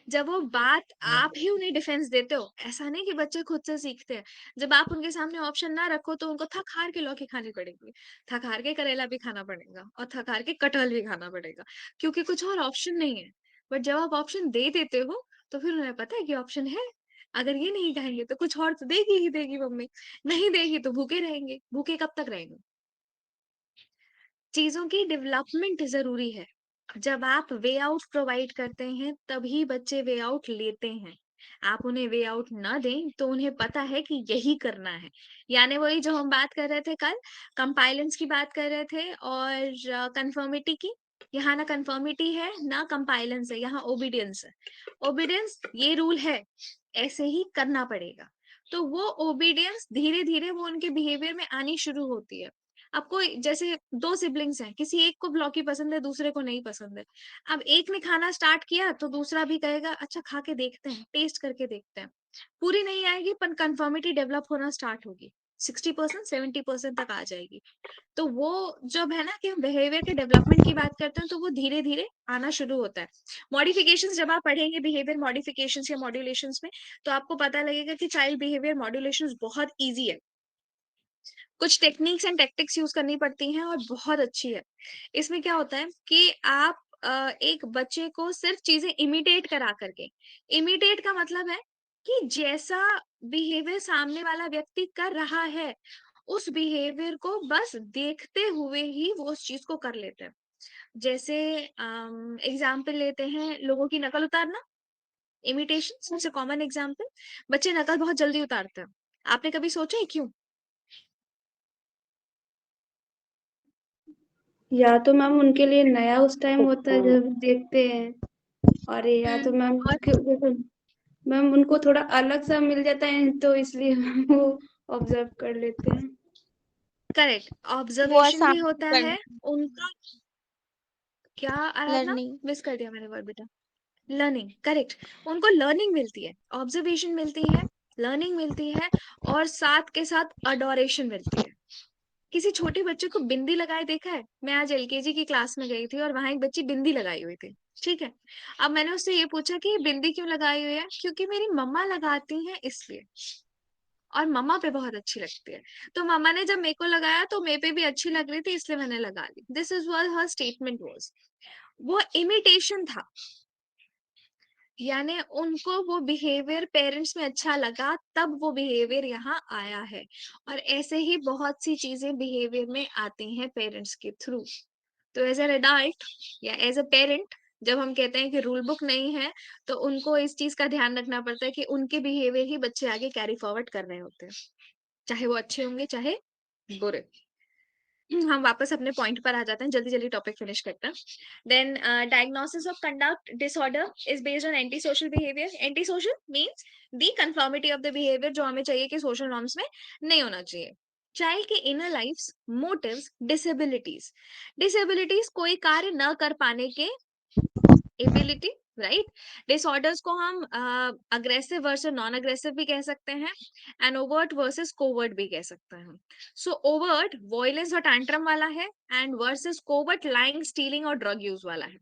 जब वो बात आप ही उन्हें डिफेंस देते हो, ऐसा नहीं कि बच्चे खुद से सीखते हैं। जब आप उनके सामने ऑप्शन ना रखो तो उनको थक-हार के लौकी खानी पड़ेगी, थक-हार के करेला भी खाना पड़ेगा और थक-हार के कटहल भी खाना पड़ेगा, क्योंकि कुछ और ऑप्शन नहीं है। बट जब आप ऑप्शन दे देते हो, तो फिर उन्हें पता है कि ऑप्शन है। अगर ये नहीं खाएँगे तो कुछ और तो देगी ही देगी मम्मी, नहीं देगी तो भूखे रहेंगे। भूखे कब तक रहेंगे? चीज़ों की डेवलपमेंट ज़रूरी है। जब आप वे आउट प्रोवाइड करते हैं, तभी बच्चे वे आउट लेते हैं। आप उन्हें वे आउट ना दें, तो उन्हें पता है कि यही करना है। यानी वही जो हम बात कर रहे थे कल, कंपाइलेंस की बात कर रहे थे और कन्फर्मिटी की। यहाँ ना कन्फर्मिटी है, ना कंपाइलेंस है, यहाँ ओबीडियंस है। ओबीडियंस ये रूल है, ऐसे ही करना पड़ेगा। तो वो ओबीडियंस धीरे-धीरे वो उनके बिहेवियर में आनी शुरू होती है। आपको जैसे 2 सिबलिंग्स हैं, किसी एक को लौकी पसंद है, दूसरे को नहीं पसंद है। अब एक ने खाना स्टार्ट किया तो दूसरा भी कहेगा अच्छा खा के देखते हैं, टेस्ट करके देखते हैं। पूरी नहीं आएगी पर कन्फर्मिटी डेवलप होना स्टार्ट होगी। 60% 70% तक आ जाएगी। तो वो जब है ना कि हम बिहेवियर के डेवलपमेंट की बात करते हैं तो वो धीरे-धीरे आना शुरू होता है। मॉडिफिकेशंस जब आप पढ़ेंगे बिहेवियर मॉडिफिकेशंस या मॉड्यूलेशंस में, तो आपको पता लगेगा कि चाइल्ड बिहेवियर मॉड्यूलेशंस बहुत ईज़ी है। कुछ टेक्निक्स एंड टैक्टिक्स यूज़ करनी पड़ती हैं और बहुत अच्छी है। इसमें क्या होता है कि आप एक बच्चे को सिर्फ़ चीज़ें इमिटेट करा कर के, इमिटेट का मतलब है कि जैसा बिहेवियर सामने वाला व्यक्ति कर रहा है, उस बिहेवियर को बस देखते हुए ही वो उस चीज़ को कर लेते हैं। जैसे एग्ज़ाम्पल लेते हैं लोगों की नकल उतारना, इमिटेशन सबसे कॉमन एग्ज़ाम्पल। बच्चे नकल बहुत जल्दी उतारते हैं। आपने कभी सोचा है क्यों? या तो मैम उनके लिए नया उस टाइम होता है तो जब देखते हैं, और या तो मैम और मैम उनको थोड़ा अलग सा मिल जाता है तो इसलिए वो ऑब्जर्व कर लेते हैं। करेक्ट, वो ऑब्जर्वेशन भी आसान होता है करना उनका। क्या आराधना? लर्निंग। मिस कर दिया मैंने वर्ड बेटा। Learning, correct. उनको लर्निंग मिलती है, ऑब्जर्वेशन मिलती है, लर्निंग मिलती है और साथ के साथ अडोरेशन मिलती है। किसी छोटे बच्चे को बिंदी लगाए देखा है? मैं आज एलकेजी की क्लास में गई थी और वहां एक बच्ची बिंदी लगाई हुई थी। ठीक है। अब मैंने उससे ये पूछा कि ये बिंदी क्यों लगाई हुई है? क्योंकि मेरी मम्मा लगाती हैं इसलिए। और मम्मा पे बहुत अच्छी लगती है। तो मम्मा ने जब मेरे को लगाया तो मेरे पे भी अच्छी लग रही थी इसलिए मैंने लगा ली। This is what her statement was. वो इमिटेशन था। यानी उनको वो बिहेवियर पेरेंट्स में अच्छा लगा तब वो बिहेवियर यहाँ आया है। और ऐसे ही बहुत सी चीजें बिहेवियर में आती हैं पेरेंट्स के थ्रू। तो एज एन एडल्ट या एज अ पेरेंट जब हम कहते हैं कि रूल बुक नहीं है, तो उनको इस चीज का ध्यान रखना पड़ता है कि उनके बिहेवियर ही बच्चे आगे कैरी फॉरवर्ड कर रहे होते हैं, चाहे वो अच्छे होंगे चाहे बुरे। हम वापस अपने पॉइंट पर आ जाते हैं, जल्दी जल्दी टॉपिक फिनिश करते हैं। Then diagnosis of conduct disorder is based on anti social behaviour. Anti social means the conformity of the behaviour, जो हमें चाहिए कि सोशल नॉर्म्स में नहीं होना चाहिए। चाइल्ड के inner lifes, motives, disabilities. Disabilities कोई कार्य न कर पाने के एबिलिटी, राइट। डिसऑर्डर्स को हम अग्रेसिव वर्सेस नॉन अग्रेसिव भी कह सकते हैं, एंड ओवर्ट वर्सेस कोवर्ट भी कह सकते हैं। सो ओवर्ट वॉयलेंस और टैंट्रम वाला है, and versus covert lying, stealing और ड्रग यूज वाला है।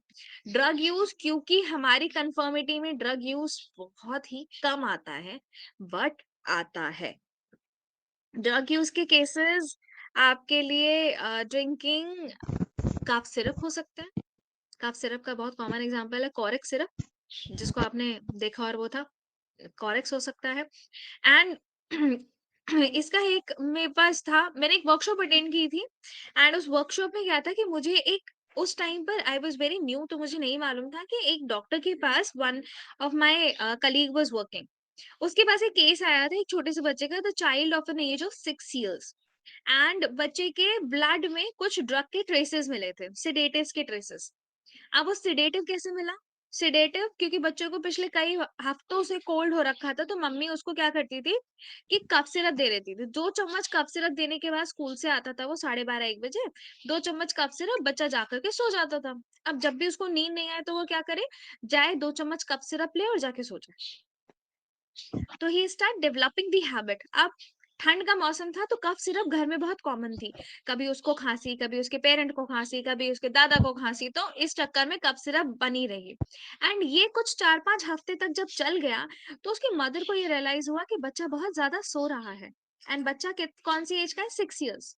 ड्रग यूज, क्योंकि हमारी कंफर्मिटी में ड्रग यूज बहुत ही कम आता है, बट आता है। ड्रग यूज के केसेस आपके लिए ड्रिंकिंग कफ सिरप हो सकते हैं। कफ सिरप का बहुत कॉमन एग्जांपल है कॉरेक सिरप, जिसको आपने देखा और वो था, कॉरेक्स हो सकता है। एंड इसका एक मेरे पास था, मैंने एक वर्कशॉप अटेंड की थी, एंड उस वर्कशॉप में क्या था कि मुझे एक, उस टाइम पर आई वाज वेरी न्यू, तो मुझे नहीं मालूम था कि एक डॉक्टर के पास one of my colleague was working. उसके पास एक केस आया था एक छोटे से बच्चे का, the child of an age of 6 years, and बच्चे के ब्लड में कुछ ड्रग के ट्रेसेस मिले थे, सिडेटिव्स के ट्रेसेस। अब वो सिडेटिव कैसे मिला? सिडेटिव क्योंकि बच्चों को पिछले कई हफ्तों से कोल्ड हो रखा था, तो मम्मी उसको क्या करती थी कि कफ सिरप दे देती थी। 2 चम्मच कफ सिरप देने के बाद स्कूल से आता था वो 12:30-1 बजे, 2 चम्मच कफ सिरप, बच्चा जाकर के सो जाता था। अब जब भी उसको नींद नहीं आए तो वो क्या करे, जाए 2 चम्मच कफ सिरप ले और जाके सो जाए। तो ही स्टार्ट डेवलपिंग दी हैबिट। अब ठंड का मौसम था तो कफ सिरप घर में बहुत कॉमन थी, कभी उसको खांसी, कभी उसके पेरेंट को खांसी, कभी उसके दादा को खांसी, तो इस चक्कर में कफ सिरप बनी रही। एंड ये कुछ 4-5 हफ्ते तक जब चल गया, तो उसकी मदर को ये रियलाइज हुआ कि बच्चा बहुत ज्यादा सो रहा है। एंड बच्चा कौन सी एज का है, 6 years।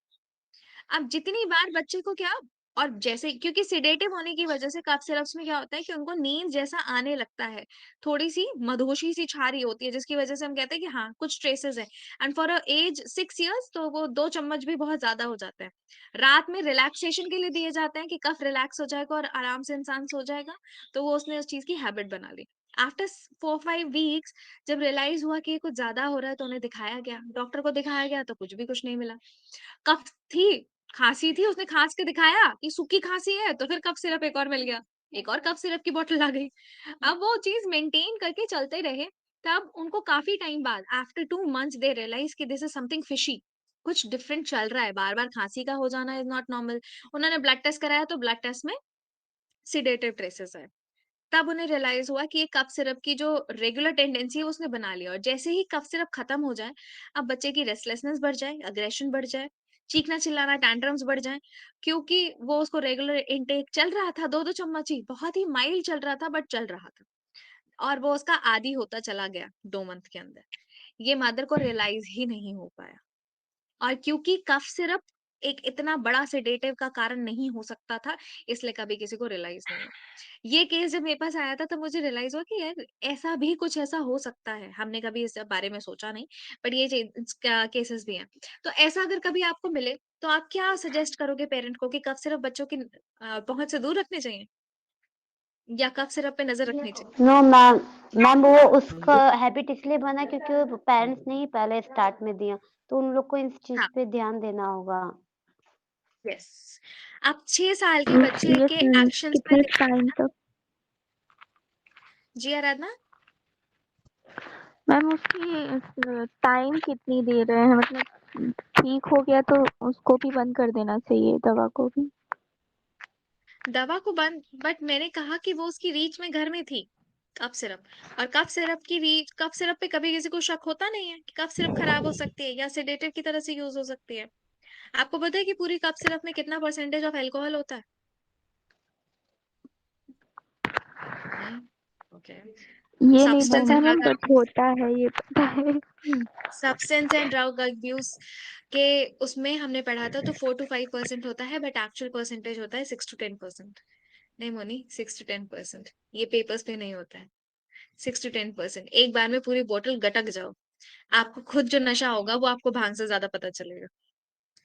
अब जितनी बार बच्चे को क्या, और जैसे क्योंकि सिडेटिव होने की वजह से कफ सिरप्स में क्या होता है कि उनको नींद जैसा आने लगता है, थोड़ी सी मधोशी सी छा रही होती है, जिसकी वजह से हम कहते हैं कि हाँ कुछ ट्रेसेस है। And for a age 6 years तो वो 2 चम्मच भी बहुत ज्यादा हो जाता है। रात में रिलैक्सेशन के लिए दिए जाते हैं कि कफ रिलैक्स हो जाएगा और आराम से इंसान सो जाएगा, तो वो उसने उस चीज की हैबिट बना ली। आफ्टर 4-5 weeks जब रियलाइज हुआ कि ये कुछ ज्यादा हो रहा है, तो उन्हें दिखाया गया, डॉक्टर को दिखाया गया, तो कुछ नहीं मिला। कफ थी, खांसी थी, उसने खांस के दिखाया कि सूखी खांसी है, तो फिर कफ सिरप एक और मिल गया, एक और कफ सिरप की बोतल आ गई। अब वो चीज मेंटेन करके चलते रहे, तब उनको काफी टाइम बाद आफ्टर 2 months दे रियलाइज कि दिस इज समथिंग फिशी, कुछ डिफरेंट चल रहा है, बार बार खांसी का हो जाना इज नॉट नॉर्मल। उन्होंने ब्लड टेस्ट कराया तो ब्लड टेस्ट में सिडेटिव ट्रेसेस है। तब उन्हें रियलाइज हुआ कि ये कफ सिरप की जो रेगुलर टेंडेंसी है उसने बना लिया, और जैसे ही कफ सिरप खत्म हो जाए, अब बच्चे की रेस्टलेसनेस बढ़ जाए, अग्रेशन बढ़ जाए, चीखना चिल्लाना, टैंट्रम्स बढ़ जाए, क्योंकि वो उसको रेगुलर इनटेक चल रहा था, 2-2 चम्मच ही, बहुत ही माइल्ड चल रहा था बट चल रहा था, और वो उसका आदी होता चला गया 2 मंथ के अंदर। ये मदर को रियलाइज ही नहीं हो पाया, और क्योंकि कफ सिरप एक इतना बड़ा सेडेटिव का कारण नहीं हो सकता था, इसलिए कभी किसी को रियलाइज नहीं हुआ। ये केस जब मेरे पास आया था, तब मुझे रियलाइज हुआ कि यार ऐसा भी कुछ ऐसा हो सकता है, हमने कभी इस बारे में सोचा नहीं, बट ये केसेस भी हैं। तो ऐसा अगर कभी आपको मिले, तो आप क्या सजेस्ट करोगे पेरेंट को कि कफ सिरप बच्चों की पहुंच से दूर रखने चाहिए, या कफ सिरप पे नजर रखनी चाहिए? नो मैम, मैम वो उसका हैबिट इसलिए बना क्योंकि पेरेंट्स ने ही पहले स्टार्ट में दिया, तो उन लोग को इस चीज हाँ, पे ध्यान देना होगा। यस। आप 6 साल के बच्चे ये के एक्शंस पे कितने टाइम तक जी आराधना, मैम उसकी टाइम कितनी दे रहे हैं, मतलब ठीक हो गया तो उसको भी बंद कर देना चाहिए, दवा को भी? दवा को बंद, बट मैंने कहा कि वो उसकी रीच में घर में थी कफ सिरप, और कफ सिरप की रीच, कफ सिरप पे कभी किसी को शक होता नहीं है कि कफ सिरप खराब हो सकती है या सेडेटिव की तरह से यूज हो सकती है। आपको पता है कि पूरी कफ सिरप में कितना परसेंटेज ऑफ अल्कोहल होता है? नहीं, ओके। ये नहीं सब्सटेंस पता एंड मैम, ड्रग, बट होता है ये पता है। सब्सटेंस एंड ड्रग अब्यूज के उसमें हमने पढ़ा था, तो 4-5% होता है, बट एक्चुअल परसेंटेज होता है 6-10%। नहीं मोनी, 6-10%, ये पेपर्स पे नहीं होता है। 6-10%, एक बार में पूरी बोतल गटक जाओ, आपको खुद जो नशा होगा वो आपको भांग से ज्यादा पता चलेगा।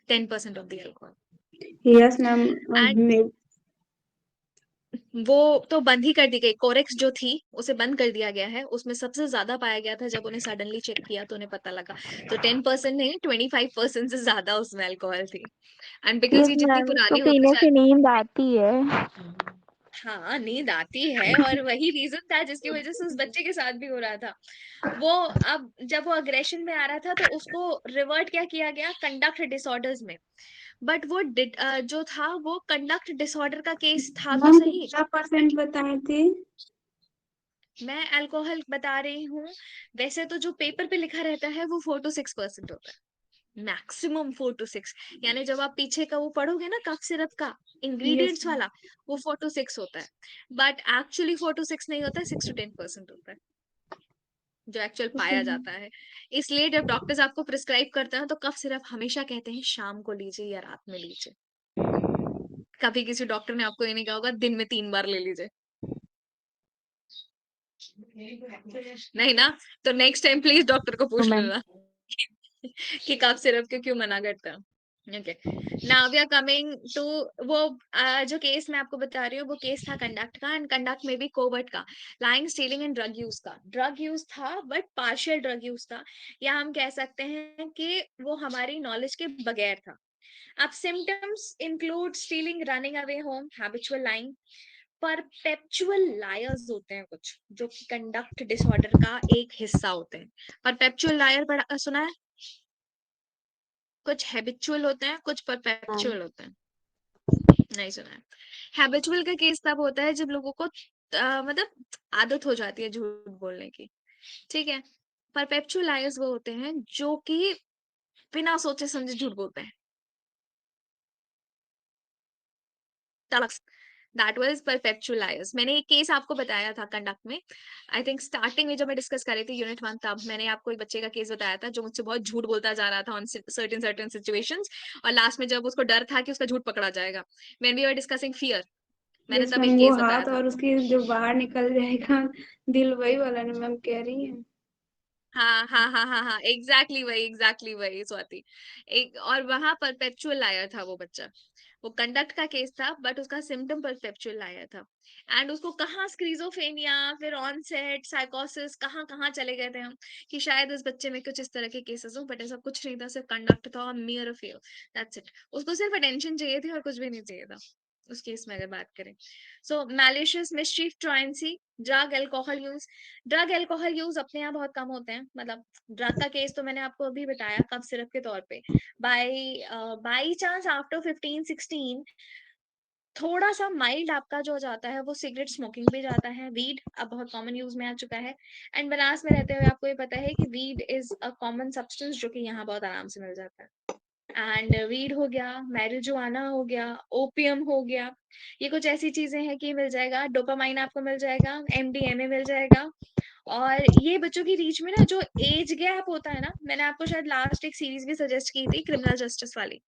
10% of the alcohol. Yes ma'am. And वो तो बंद ही कर दी गई। कोरेक्स जो थी, उसे बंद कर दिया गया है। उसमें सबसे ज़्यादा पाया गया था, जब उन्हें सडनली चेक किया तो उन्हें पता लगा। तो 10% नहीं, 25% से ज़्यादा उसमें अल्कोहल थी। एंड बिकॉज़ यस ये जितनी मैम, इसको पुरानी होती पीने जा से नींद आती है। हाँ, नींद आती है, और वही रीज़न था जिसकी वज़ह से उस बच्चे के साथ भी हो रहा था। वो अब जब वो अग्रेशन में आ रहा था, तो उसको रिवर्ट क्या किया गया, कंडक्ट डिसऑर्डर्स में। बट वो जो था वो कंडक्ट डिसऑर्डर का केस था तो मैम सही। कितना परसेंट बताए थे? मैं अल्कोहल बता रही हूँ। वैसे तो जो पेपर पे लिखा रहता है वो 4 to 6% होता है, मैक्सिमम 4 to 6। यानी जब आप पीछे का वो पढ़ोगे ना, कफ सिरप का यस इंग्रेडिएंट्स मैम। वाला, वो 4 to 6 होता है। बट एक्चुअली 4 to 6 नहीं होता है, 6 to 10% होता है, जो एक्चुअल ओके पाया मैम। जाता है। इसलिए जब डॉक्टर्स आपको प्रिस्क्राइब करते हैं तो कफ सिरप हमेशा कहते हैं शाम को लीजिए या रात में लीजिए। कभी किसी डॉक्टर ने आपको ये नहीं कहा होगा दिन में 3 बार ले लीजिए। नहीं ना? तो नेक्स्ट टाइम प्लीज डॉक्टर को पूछ मैम लेना कि कफ सिरप के क्यों मना करता है। Okay, now we are coming to वो जो केस मैं आपको बता रही हूँ, वो केस था कंडक्ट का, एंड कंडक्ट में भी कोवर्ट का, lying, stealing and drug use का। ड्रग यूज था बट पार्शियल ड्रग यूज था, या हम कह सकते हैं कि वो हमारी नॉलेज के बगैर था। अब symptoms include stealing, running away home, habitual lying. Perpetual lawyers होते हैं कुछ, जो कि कंडक्ट डिसऑर्डर का एक हिस्सा होते हैं। परपेचुअल लायर पढ़ा सुना है? कुछ हैबिचुअल होते हैं, कुछ मैम परपेचुअल होते हैं। नहीं सुना है। हैबिचुअल का केस तब होता है जब लोगों को मतलब आदत हो जाती है झूठ बोलने की, ठीक है। परपेचुअल लायर्स वो होते हैं जो कि बिना सोचे समझे झूठ बोलते हैं। That was perpetual lawyers. मैंने एक केस आपको बताया था कंडक्ट में, आई थिंक स्टार्टिंग में जब मैं डिस्कस कर रही थी यूनिट 1, तब मैंने आपको एक बच्चे का केस बताया था जो मुझसे बहुत झूठ बोलता जा रहा था ऑन सर्टेन सर्टेन सिचुएशंस, और लास्ट में जब उसको डर था कि उसका झूठ पकड़ा जाएगा, when we were discussing fear, मैंने यस तब मैम, एक वो केस बताया हाथ था। और उसकी जो बाहर निकल जाएगा दिल, वही वाला ना मैम कह रही है? हाँ हाँ हाँ हाँ हाँ, एग्जैक्टली वही स्वाति। एक और वहां परपेचुअल लायर था वो बच्चा। वो कंडक्ट का केस था बट उसका सिम्टम परपेचुअल लायर था। एंड उसको कहाँ स्क्रीजोफेनिया, फिर ऑनसेट साइकोसिस, कहाँ कहाँ चले गए थे हम, कि शायद इस बच्चे में कुछ इस तरह के केसेस हो, बट ऐसा कुछ नहीं था, सिर्फ कंडक्ट था और मियर फेल, दैट्स इट। उसको सिर्फ अटेंशन चाहिए थी और कुछ भी नहीं चाहिए था उस केस में, अगर बात करें। So malicious mischief, truancy, drug alcohol use. Drug alcohol use अपने यहाँ बहुत कम होते हैं, मतलब ड्रग का केस तो मैंने आपको अभी बताया कफ सिरप के तौर पे। बाई चांस आफ्टर 15-16 थोड़ा सा माइल्ड आपका जो हो जाता है वो सिगरेट स्मोकिंग पे जाता है। वीड अब बहुत कॉमन यूज में आ चुका है, एंड बनारस में रहते हुए आपको ये पता है कि weed is a common substance जो कि यहाँ बहुत आराम से मिल जाता है। एंड वीड हो गया, मैरिजुआना हो गया, ओपियम हो गया, ये कुछ ऐसी चीजें हैं कि मिल जाएगा। डोपामाइन आपको मिल जाएगा, एमडीएमए मिल जाएगा। और ये बच्चों की रीच में ना जो एज गैप होता है ना, मैंने आपको शायद लास्ट एक सीरीज भी सजेस्ट की थी क्रिमिनल जस्टिस वाली,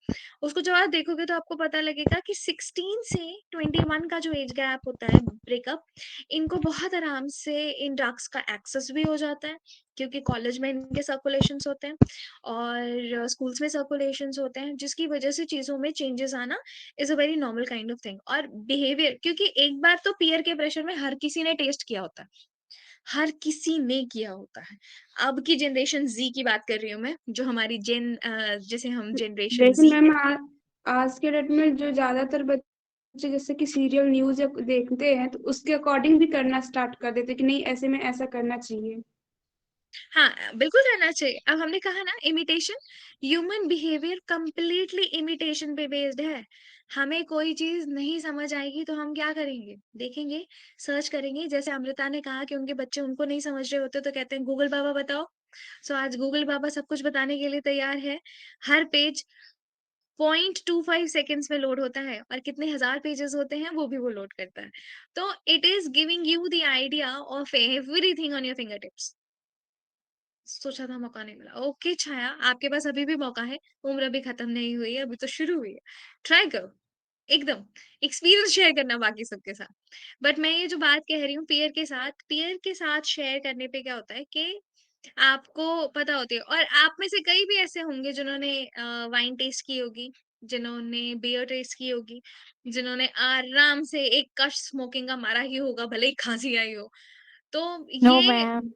उसको जब आप देखोगे तो आपको पता लगेगा कि 16 से 21 का जो एज गैप होता है ब्रेकअप, इनको बहुत आराम से इन ड्रग्स का एक्सेस भी हो जाता है, क्योंकि कॉलेज में इनके सर्कुलेशंस होते हैं और स्कूल्स में सर्कुलेशंस होते हैं, जिसकी वजह से चीजों में चेंजेस आना is a very normal kind of thing. और बिहेवियर, क्योंकि एक बार तो पीयर के प्रेशर में हर किसी ने टेस्ट किया होता है, हर किसी ने किया होता है। अब की जनरेशन जी की बात कर रही हूँ मैं, जो हमारी जिसे हम जनरेशन लेकिन जी मैम कहते हैं। आज के डेट में जो ज्यादातर बच्चे जैसे कि सीरियल न्यूज या देखते हैं तो उसके अकॉर्डिंग भी करना स्टार्ट कर देते हैं कि नहीं ऐसे में ऐसा करना चाहिए। हाँ, बिल्कुल रहना चाहिए। अब हमने कहा ना imitation, human behaviour completely imitation पे बेस्ड है। हमें कोई चीज नहीं समझ आएगी तो हम क्या करेंगे, देखेंगे, सर्च करेंगे। जैसे अमृता ने कहा कि उनके बच्चे उनको नहीं समझ रहे होते तो कहते हैं गूगल बाबा बताओ। सो आज गूगल बाबा सब कुछ बताने के लिए तैयार है। हर पेज 0.25 सेकेंड्स में लोड होता है, और कितने हजार पेजेस होते हैं वो भी वो लोड करता है। तो it is giving you the idea of everything on your finger tips. सोचा था मौका नहीं मिला। ओके छाया, आपके पास अभी भी मौका है, उम्र अभी खत्म नहीं हुई है, अभी तो शुरू हुई है। ट्राई करो, एकदम एक्सपीरियंस शेयर करना बाकी सबके साथ। बट मैं ये जो बात कह रही हूँ पीयर के साथ शेयर करने पे क्या होता है कि आपको पता होती है, और आप में से कई भी ऐसे होंगे जिन्होंने वाइन टेस्ट की होगी, जिन्होंने बियर टेस्ट की होगी, जिन्होंने आराम से एक कश स्मोकिंग का मारा ही होगा, भले ही खाँसी आई हो। तो नो ये मैम।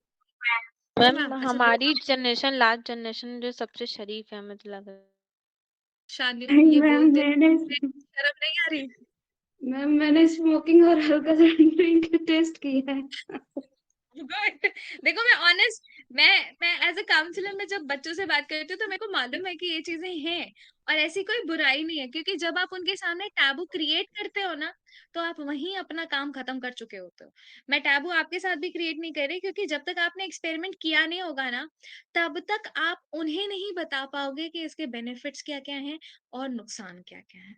अच्छा मैम मैम, अच्छा 2 हमारी जनरेशन लास्ट जनरेशन जो सबसे शरीफ है, मुझे लग रहा है। शानिया नहीं ये मैम, बोलते शर्म नहीं आ रही? मैंने स्मोकिंग और हल्का सा ड्रिंक टेस्ट किया है। गुड। देखो मैं ऑनेस्ट, मैं एज अ काउंसलर में जब बच्चों से बात करती हूँ तो मेरे को मालूम है कि ये चीजें हैं और ऐसी कोई बुराई नहीं है, क्योंकि जब आप उनके सामने टैबू क्रिएट करते हो ना, तो आप वहीं अपना काम खत्म कर चुके होते हो। मैं टैबू आपके साथ भी क्रिएट नहीं कर रही, क्योंकि जब तक आपने एक्सपेरिमेंट किया नहीं होगा ना, तब तक आप उन्हें नहीं बता पाओगे कि इसके बेनिफिट्स क्या क्या हैं और नुकसान क्या क्या है।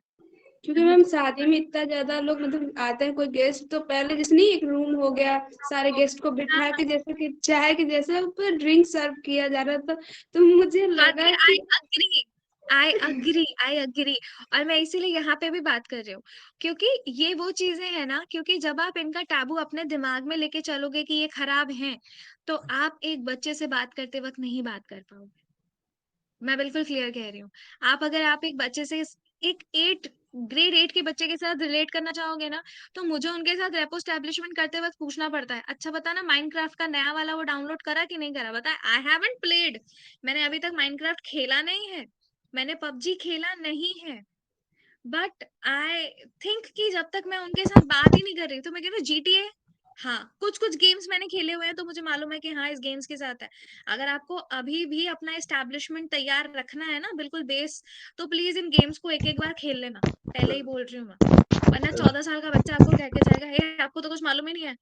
क्योंकि मैम शादी में इतना ज्यादा लोग मतलब आते हैं, कोई गेस्ट तो पहले जैसे नहीं एक रूम हो गया, सारे गेस्ट को बिठा के जैसे कि चाय के जैसे ऊपर ड्रिंक सर्व किया जा रहा था, तो मुझे लगा स्वाति, कि आई अग्री। और मैं इसीलिए यहाँ पे भी बात कर रही हूँ, क्योंकि ये वो चीजें हैं ना, क्योंकि जब आप इनका टैबू अपने दिमाग में लेके चलोगे कि ये खराब हैं, तो आप एक बच्चे से बात करते वक्त नहीं बात कर पाओगे। मैं बिल्कुल क्लियर कह रही हूँ। आप एक बच्चे से एक 8 ग्रेड 8 के बच्चे के साथ रिलेट करना चाहोगे ना, तो मुझे उनके साथ रेपो स्टैब्लिशमेंट करते वक्त पूछना पड़ता है, अच्छा बता ना माइनक्राफ्ट का नया वाला वो डाउनलोड करा कि नहीं करा, बता। आई हैवंट प्लेड, मैंने अभी तक माइनक्राफ्ट खेला नहीं है, मैंने पबजी खेला नहीं है, बट आई थिंक कि जब तक मैं उनके साथ बात ही नहीं कर रही, तो मैं कह रही हूँ जीटीए, हाँ कुछ कुछ गेम्स मैंने खेले हुए हैं तो मुझे मालूम है कि हाँ इस गेम्स के साथ है। अगर आपको अभी भी अपना एस्टैब्लिशमेंट तैयार रखना है ना, बिल्कुल बेस, तो प्लीज इन गेम्स को एक एक बार खेल लेना, पहले ही बोल रही हूँ मैं। वरना 14 साल का बच्चा आपको कह के जाएगा, हे आपको तो कुछ मालूम ही नहीं है।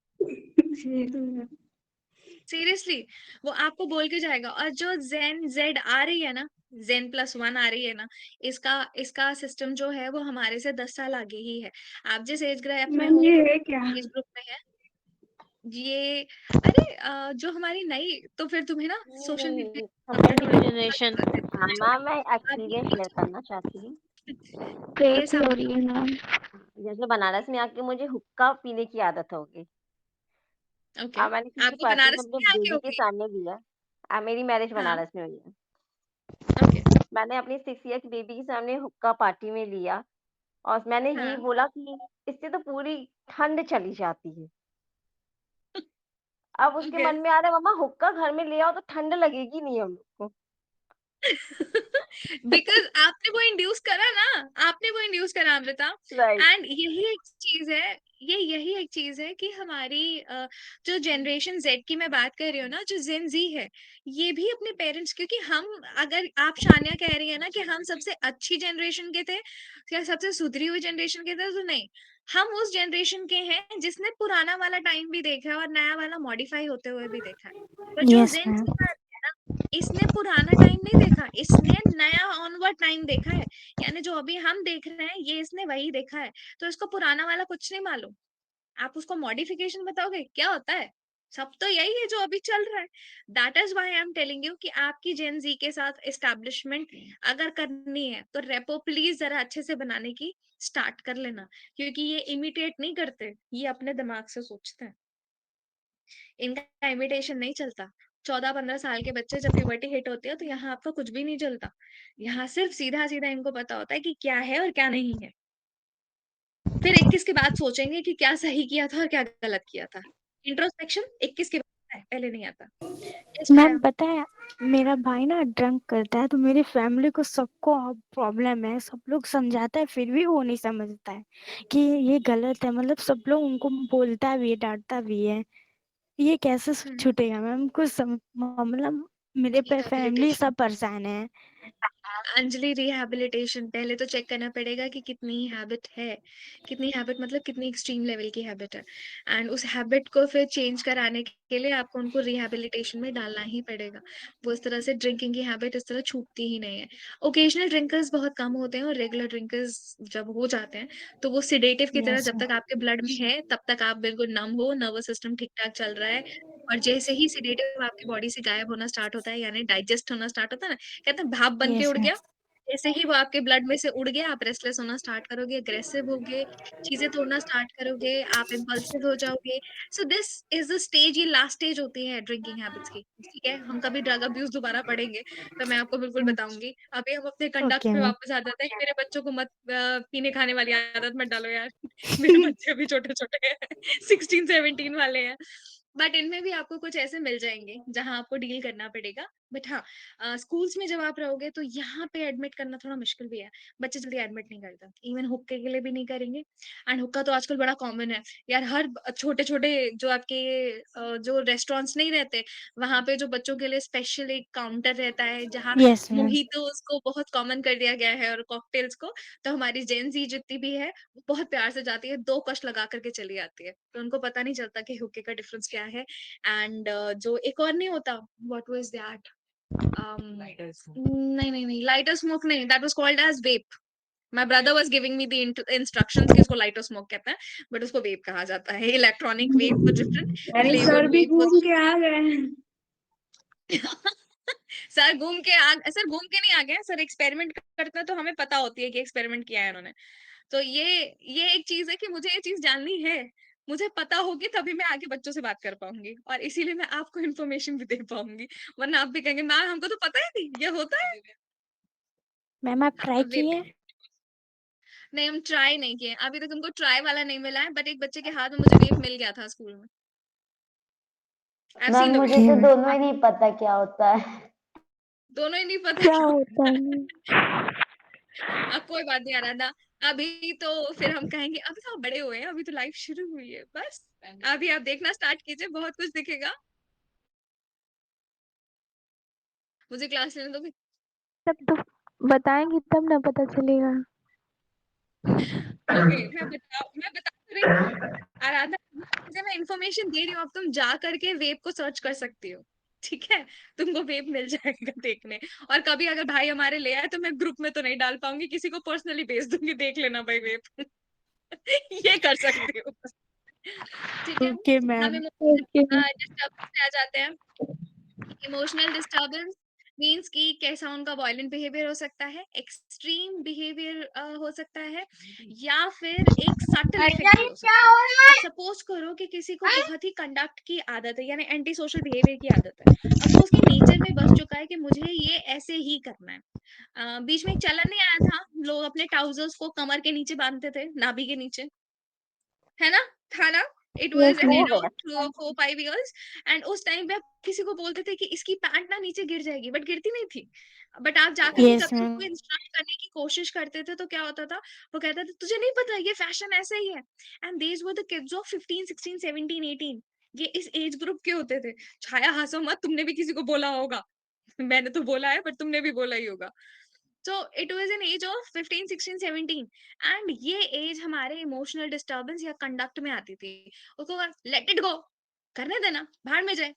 सीरियसली, वो आपको बोल के जाएगा। और जो जेन जेड आ रही है ना, Zen+1 आ रही है ना, इसका इसका सिस्टम जो है वो हमारे से 10 साल आगे ही है। आप जिस एज ग्रुप में मैम हो, ये है क्या? एज ग्रुप में है ये, अरे जो हमारी नई, तो फिर तुम्हें ना सोशल मीडिया समझ अपडेट न्यू होने गई। जनरेशन। हाँ मैम, मैं अब एक्सपीरियंस शेयर करना चाहती हूँ। ये कैसी हो सब रही है मैम? जैसे बनारस में आके मुझे हुक्का पीने की आदत हो गई। ओके। मैंने किसी आपको पार्टी में बनारस अपने में आके बेबी के होगी? सामने लिया। मेरी मैरिज हाँ, बनारस में हुई है। ओके। मैंने अपनी 6 ईयर की बेबी के सामने हुक्का पार्टी में लिया और मैंने यही हाँ। बोला कि इससे तो पूरी ठंड चली जाती है। अब उसके ओके। मन में आ रहा है मम्मा हुक्का घर में ले आओ तो ठंड लगेगी नहीं हम लोग को। बिकॉज आपने वो इंड्यूस करा ना, आपने वो इंड्यूस करा अमृता। राइट। एंड यही एक चीज है, ये यही एक चीज है कि हमारी जो जनरेशन जेड की मैं बात कर रही हूँ ना, जो जेन जी है, ये भी अपने पेरेंट्स, क्योंकि हम, अगर आप शानिया कह रही है ना कि हम सबसे अच्छी जनरेशन के थे या सबसे सुधरी हुई जनरेशन के थे, तो नहीं, हम उस जनरेशन के हैं जिसने पुराना वाला टाइम भी देखा है और नया वाला मॉडिफाई होते हुए भी देखा है। तो जो यस जेन मैम। जी है ना, इसने पुराना टाइम नहीं देखा, इसने नया ऑनवर्ड टाइम देखा है। यानी जो अभी हम देख रहे हैं ये इसने वही देखा है, तो इसको पुराना वाला कुछ नहीं मालूम। आप उसको मॉडिफिकेशन बताओगे क्या होता है? सब तो यही है जो अभी चल रहा है। That is why I am telling you कि आपकी जेन जी के साथ एस्टैब्लिशमेंट अगर करनी है तो रेपो प्लीज जरा अच्छे से बनाने की स्टार्ट कर लेना, क्योंकि ये इमिटेट नहीं करते, ये अपने दिमाग से सोचते हैं, इनका इमिटेशन नहीं चलता। 14-15 साल के बच्चे जब प्यूबर्टी हिट होती है तो यहाँ आपका कुछ भी नहीं चलता, यहाँ सिर्फ सीधा सीधा इनको पता होता है कि क्या है और क्या नहीं है। फिर 21 के बाद सोचेंगे कि क्या सही किया था और क्या गलत किया था। इंट्रोस्पेक्शन 21 के बाद है, पहले नहीं आता। यस मैम पाया। पता है, मेरा भाई ना ड्रंक करता है, तो मेरी फैमिली को सबको प्रॉब्लम है, सब लोग समझाता है फिर भी वो नहीं समझता है कि ये गलत है, मतलब सब लोग उनको बोलता भी है, डांटता भी है। ये कैसे छूटेगा मैम? मतलब मेरे पे फैमिली रिहैबिलिटेशन, सब परेशान है। अंजलि रिहैबिलिटेशन पहले तो चेक करना पड़ेगा कि कितनी हैबिट है, कितनी हैबिट मतलब कितनी एक्सट्रीम लेवल की हैबिट है, एंड उस हैबिट को फिर चेंज कराने के लिए आपको उनको रिहैबिलिटेशन में डालना ही पड़ेगा। वो इस तरह से ड्रिंकिंग की हैबिट इस तरह छूटती ही नहीं है। ओकेजनल ड्रिंकर्स बहुत कम होते हैं और रेगुलर ड्रिंकर्स जब हो जाते हैं तो वो सिडेटिव की तरह, यस जब तक आपके ब्लड में है तब तक आप बिल्कुल नम हो, नर्वस सिस्टम ठीक ठाक चल रहा है, और जैसे ही सिडेटिव आपकी बॉडी से गायब होना स्टार्ट होता है, यानी डाइजेस्ट होना स्टार्ट होता है ना, कहते हैं भाप बन के यस उड़ मैम। गया, जैसे ही वो आपके ब्लड में से उड़ गया, आप रेस्टलेस होना स्टार्ट करोगे, अग्रेसिव होगे, चीज़ें तोड़ना स्टार्ट करोगे, आप इम्पल्सिव हो जाओगे। So this is the stage, ये लास्ट स्टेज होती है ड्रिंकिंग हैबिट्स की, ठीक है? हम कभी ड्रग अब्यूज़ दोबारा पढ़ेंगे, तो मैं आपको बिल्कुल बताऊँगी। अभी हम अपने कंडक्ट ओके पे मैम। वापस आ जाते हैं कि मेरे बच्चों को मत पीने-खाने वाली आदत मत डालो यार। मेरे बच्चे अभी छोटे-छोटे हैं, 16-17 वाले हैं। बट इनमें भी आपको कुछ ऐसे मिल जाएँगे, जहाँ आपको डील करना पड़ेगा। बट हाँ, स्कूल्स में जब आप रहोगे तो यहाँ पे एडमिट करना थोड़ा मुश्किल भी है। बच्चे जल्दी एडमिट नहीं करते। इवन हुक्के के लिए भी नहीं करेंगे। एंड हुक्का तो आजकल बड़ा कॉमन है। यार हर छोटे-छोटे जो आपके जो रेस्टोरेंट्स नहीं रहते, वहाँ पे जो बच्चों के लिए स्पेशल एक काउंटर रहता है जहाँ यस मैम। मोहितोस को बहुत कॉमन कर दिया गया है और कॉकटेल्स को। तो हमारी जेन ज़ी जितनी भी है, वो बहुत प्यार से जाती है, 2 कश लगा कर के चली आती है। तो उनको पता नहीं चलता कि हुक्के का डिफरेंस क्या है। एंड जो एक और नहीं होता, व्हाट वाज़ दैट? नहीं, लाइटर स्मोक नहीं, that was called as vape. My brother was giving me the instructions कि उसको लाइटर स्मोक कहते हैं, बट उसको वेप कहा जाता है। इलेक्ट्रॉनिक वेप वाज़ डिफरेंट, अरे सर फ्लेवर्ड भी वेप वाज़ घूम के आ गए हैं। सर घूम के नहीं आ गए हैं, सर एक्सपेरिमेंट करते हैं तो हमें पता होती है कि एक्सपेरिमेंट किया है इन्होंने। तो ये एक चीज़ है कि मुझे ये चीज़ जाननी है। मुझे पता होगी तभी मैं आगे बच्चों से बात कर पाऊँगी और इसीलिए मैं आपको इन्फॉर्मेशन भी दे पाऊँगी। वरना आप भी कहेंगे मैम हमको तो पता ही नहीं, ये होता है। मैम आप ट्राई वेप किए? नहीं, हम ट्राई नहीं किए। अभी तक हमको ट्राई वाला नहीं मिला है, बट एक बच्चे के हाथ में मुझे वेप मिल गया था स्कूल में। I have ma'am seen the मुझे वेप। तो ओके। दोनों ही नहीं पता क्या होता है। दोनों ही नहीं पता क्या क्या होता होता है। है? अब कोई बात नहीं आराधना, अभी तो फिर हम कहेंगे अभी तो आप बड़े हुए हैं, अभी तो लाइफ शुरू हुई है, बस अभी आप देखना स्टार्ट कीजिए, बहुत कुछ दिखेगा। मुझे क्लास लेने दो। तब तो बताएंगी तब ना पता चलेगा। ओके, मैं बता तो रही हूँ। आराधना, मुझे मैं इन्फॉर्मेशन दे रही हूँ, अब तुम जा करके वेब को सर्च कर सकती हो। ठीक है, तुमको वेब मिल जाएगा देखने। और कभी अगर भाई हमारे ले आए तो मैं ग्रुप में तो नहीं डाल पाऊंगी, किसी को पर्सनली भेज दूंगी, देख लेना भाई वेब। ये कर सकती हूँ। ठीक है, ओके हम मैम। ओके। इमोशनल डिस्टर्बेंस पे आ जाते हैं। इमोशनल डिस्टर्बेंस मीन्स कि कैसा उनका वायलेंट बिहेवियर हो सकता है, एक्सट्रीम बिहेवियर हो सकता है, या फिर एक सटल इफेक्ट भी हो सकता है। अब सपोज करो कि किसी को बहुत ही कंडक्ट की आदत है, यानी एंटी सोशल बिहेवियर की आदत है। अब वो उसके नेचर में बस चुका है कि मुझे ये ऐसे ही करना है। बीच में एक चलन नहीं आया था, लोग अपने ट्राउजर्स को कमर के नीचे बांधते थे, नाभि के नीचे, है ना? था ना? It was yes an ma'am. हो एरा गया। Of 4-5 years. एंड उस टाइम पे आप किसी को बोलते थे कि इसकी पैंट ना नीचे गिर जाएगी, बट गिरती नहीं थी। बट आप जाकर के यस कभी मैम। उसको इंस्ट्रक्ट करने की कोशिश करते थे तो क्या होता था? वो कहता था तुझे नहीं पता ये फैशन ऐसा ही है। And these were the kids of 15, 16, 17, 18। ये इस एज ग्रुप के होते थे। छाया हँसो मत, तुमने भी किसी को बोला होगा। मैंने तो बोला है, बट तुमने भी बोला ही होगा। So it was an age of 15, 16, 17। And ये एज हमारे इमोशनल डिस्टर्बेंस या कंडक्ट में आती थी। उसको लेट इट गो, करने देना, भाड़ में जाए।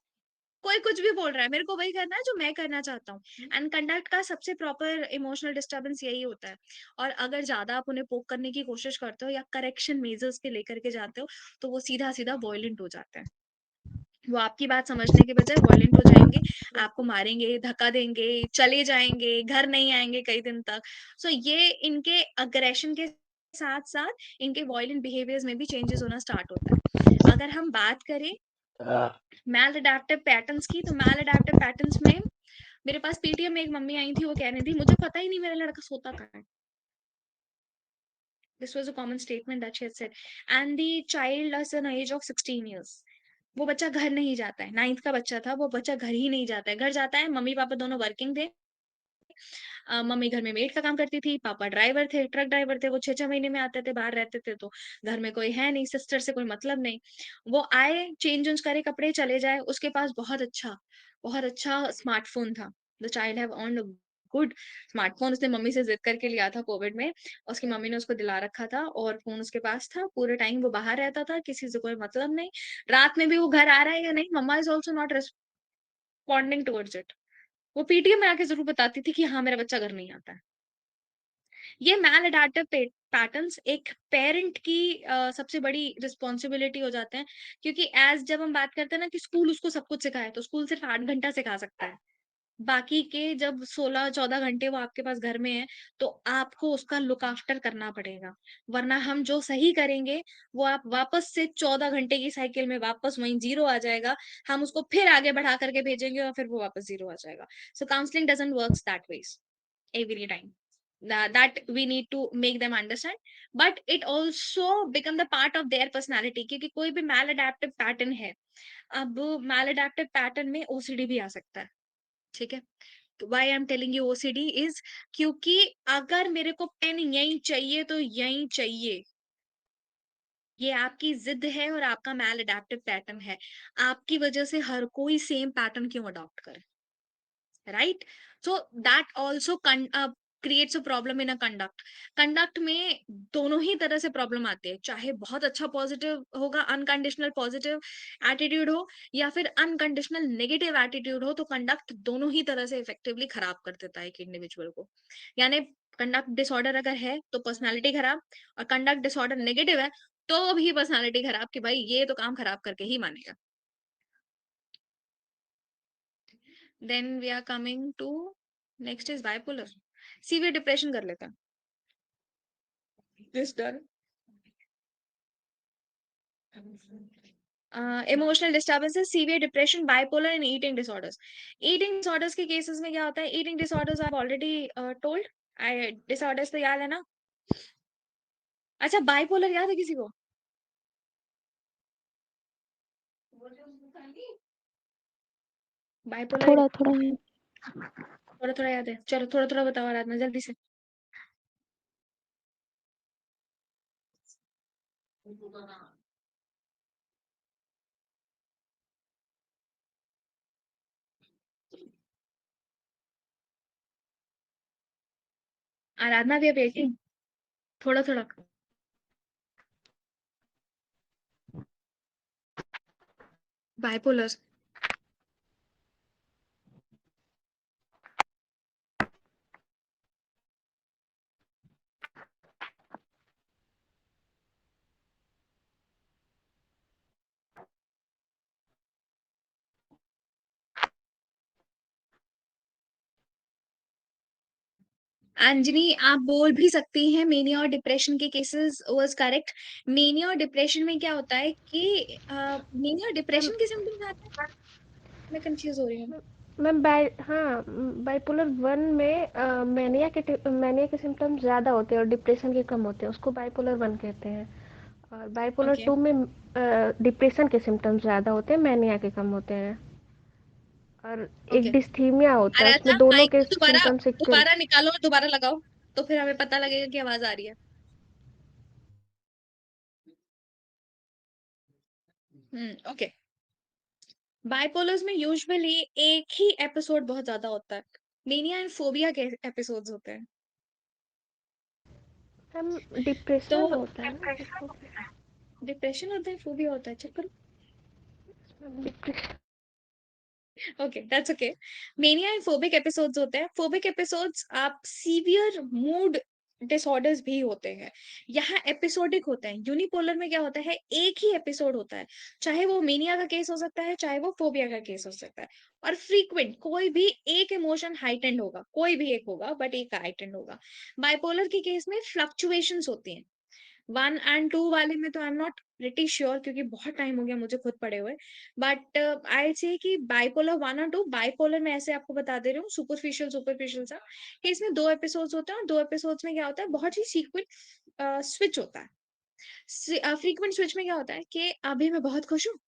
कोई कुछ भी बोल रहा है, मेरे को वही करना है जो मैं करना चाहता हूँ। एंड कंडक्ट का सबसे प्रॉपर इमोशनल डिस्टर्बेंस यही होता है। और अगर ज्यादा आप उन्हें पोक करने की कोशिश करते हो या करेक्शन मेजर्स पे लेकर के जाते हो, तो वो सीधा सीधा वॉयलेंट हो जाते हैं। वो आपकी बात समझने के बजाय वॉयलेंट हो जाएंगे, आपको मारेंगे, धक्का देंगे, चले जाएंगे, घर नहीं आएंगे कई दिन तक। सो ये इनके अग्रेशन के साथ साथ इनके वॉयलेंट बिहेवियर्स में भी चेंजेस होना स्टार्ट होता है। अगर हम बात करें मैल अडेप्टिव पैटर्न्स की, तो मैल अडेप्टिव पैटर्न्स में मेरे पास पीटीएम में एक मम्मी आई थी, वो कह रही थी मुझे पता ही नहीं मेरा लड़का सोता कहाँ है। This was a common statement that she had said. And the child is an age of 16 years. वो बच्चा घर नहीं जाता है, 9th का बच्चा था, वो बच्चा घर ही नहीं जाता है। घर जाता है, मम्मी पापा दोनों वर्किंग थे। मम्मी घर में मेड का काम करती थी, पापा ड्राइवर थे, ट्रक ड्राइवर थे। वो 6-6 महीने में आते थे, बाहर रहते थे, तो घर में कोई है नहीं, सिस्टर से कोई मतलब नहीं। वो आए, चेंज वेंज करे कपड़े, चले जाए। उसके पास बहुत अच्छा स्मार्टफ़ोन था। The child have earned a good smartphone. उसने मम्मी से ज़िद करके लिया था कोविड में। उसकी मम्मी ने उसको दिला रखा था और फ़ोन उसके पास था। पूरे टाइम वो बाहर रहता था, किसी से कोई मतलब नहीं। रात में भी वो घर आ रहा है या नहीं, mumma is also not responding towards it. वो पीटीएम में आके ज़रूर बताती थी कि हाँ, मेरा बच्चा घर नहीं आता है। ये मैल अडैप्टिव पैटर्न्स एक पेरेंट की सबसे बड़ी रिस्पॉन्सिबिलिटी हो जाते हैं, क्योंकि एज जब हम बात करते हैं ना कि स्कूल उसको सब कुछ सिखाए, तो स्कूल सिर्फ 8 घंटा सिखा सकता है। बाकी के जब 16-14 घंटे वो आपके पास घर में है, तो आपको उसका लुक आफ्टर करना पड़ेगा। वरना हम जो सही करेंगे, वो आप वापस से 14 घंटे की साइकिल में वापस वहीं 0 आ जाएगा। हम उसको फिर आगे बढ़ा करके भेजेंगे और फिर वो वापस 0 आ जाएगा। So counselling doesn't works that ways every time. That we need to make them understand, but it also become the part of their personality, क्योंकि कोई भी maladaptive pattern है। अब maladaptive pattern में OCD भी आ सकता है, ठीक है? Why I am telling you OCD is, क्योंकि अगर मेरे को पेन यहीं चाहिए तो यहीं चाहिए, ये आपकी जिद है और आपका मैल अडेप्टिव पैटर्न है। आपकी वजह से हर कोई सेम पैटर्न क्यों अडॉप्ट करे, right? So that also creates a problem in a conduct. Conduct में दोनों ही तरह से प्रॉब्लम आती है, चाहे बहुत अच्छा पॉजिटिव होगा, अनकंडीशनल पॉजिटिव एटीट्यूड हो, या फिर अनकंडीशनल नेगेटिव एटीट्यूड हो, तो कंडक्ट दोनों ही तरह से इफेक्टिवली खराब कर देता है एक इंडिविजुअल को। यानी कंडक्ट डिसऑर्डर अगर है तो पर्सनालिटी खराब, और कंडक्ट डिसऑर्डर नेगेटिव है तो भी पर्सनालिटी खराब, कि भाई ये तो काम खराब करके ही मानेगा। Then we are coming to next is bipolar. Severe depression कर लेते हैं। This done. Emotional disturbances, severe depression, bipolar and eating disorders. Eating disorders के cases में क्या होता है? Eating disorders I've already told. Disorders तो याद है ना? अच्छा, bipolar याद है किसी को? Bipolar थोड़ा थोड़ा है। थोड़ा थोड़ा याद है। चलो थोड़ा थोड़ा बताओ आराधना जल्दी से। आराधना भी अब एक ही थोड़ा थोड़ा। Bipolar. अंजनी आप बोल भी सकती हैं, मेनिया और डिप्रेशन के केसेस वाज करेक्ट। मेनिया और डिप्रेशन में क्या होता है कि मेनिया और मैम डिप्रेशन के सिम्टम्स आते हैं। मैं कंफ्यूज हो रही हूँ। मैम बाइपोलर 1 में मैनिया के सिम्टम्स ज़्यादा होते हैं और डिप्रेशन के कम होते हैं, उसको बाइपोलर 1 कहते हैं। और बाइपोलर ओके 2 में डिप्रेशन के सिम्टम्स ज़्यादा होते हैं, मैनिया के कम होते हैं। और एक ओके। डिस्थीमिया होता है, आराधना उसमें दोनों माइक के को दोबारा सिम्टम्स इक्वल। दोबारा निकालो और दोबारा लगाओ, तो फिर हमें पता लगेगा कि आवाज आ रही है। ओके। बाइपोलर्स में यूजुअली एक ही एपिसोड बहुत ज्यादा होता है। मेनिया एंड फोबिया के एपिसोड्स होते हैं। मैम तो डिप्रेशन होता है ना, डिप्रेशन होता है, फोबिया होता है, चेक करो। Depression. Okay that's okay. Mania and phobic episodes होते हैं। फोबिक एपिसोड्स आप सीवियर मूड डिसऑर्डर्स भी होते हैं। यहाँ एपिसोडिक होते हैं। यूनिपोलर में क्या होता है, एक ही एपिसोड होता है, चाहे वो मेनिया का केस हो सकता है, चाहे वो फोबिया का केस हो सकता है। और फ्रीक्वेंट कोई भी एक इमोशन हाइटेंड होगा, कोई भी एक होगा बट एक हाइटेंड होगा। बाइपोलर के केस में फ्लक्चुएशंस होती हैं। 1 एंड 2 वाले में तो I am not pretty sure, क्योंकि बहुत टाइम हो गया मुझे खुद पढ़े हुए। बट आई से कि बाइपोलर 1 और 2, बाइपोलर में ऐसे आपको बता दे रही हूँ सुपरफिशियल सुपरफिशियल सा कि इसमें 2 एपिसोड्स होते हैं, और 2 एपिसोड्स में क्या होता है, बहुत ही सीक्वेंट स्विच होता है। फ्रीक्वेंट स्विच में क्या होता है कि अभी मैं बहुत खुश हूँ,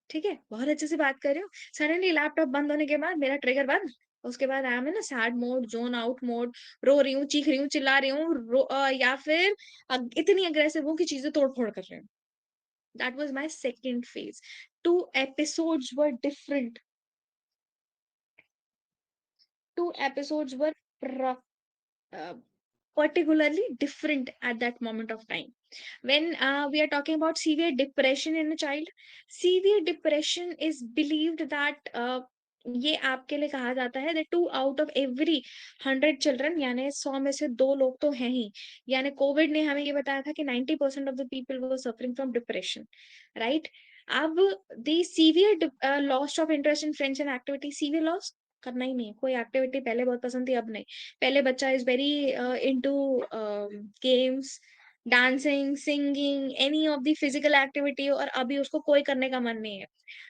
ठीक है, बहुत अच्छे से बात कर रही हूँ, सडनली लैपटॉप बंद होने के बाद मेरा ट्रिगर बंद, उसके बाद I am in sad mode, zone out mode, रो रही हूँ, चीख रही हूँ, चिल्ला रही हूँ, या फिर इतनी अग्रेसिव हूँ कि चीजें तोड़ फोड़ कर रही हूँ। That was my second phase. 2 episodes were different. 2 episodes were uh, particularly different at that moment of time. When we are talking about severe depression in a child, severe depression is believed that ये आपके लिए कहा जाता है that 2 out of every 100 children, यानी 100 में से 2 लोग तो हैं ही। यानी कोविड ने हमें ये बताया था कि 90% of the people were suffering from depression, right? अब the severe loss of interest in friends and activity, severe loss करना ही नहीं है कोई एक्टिविटी। पहले बहुत पसंद थी, अब नहीं। पहले बच्चा is very into games, dancing, singing, any of the physical activity, और अभी उसको कोई करने का मन नहीं है।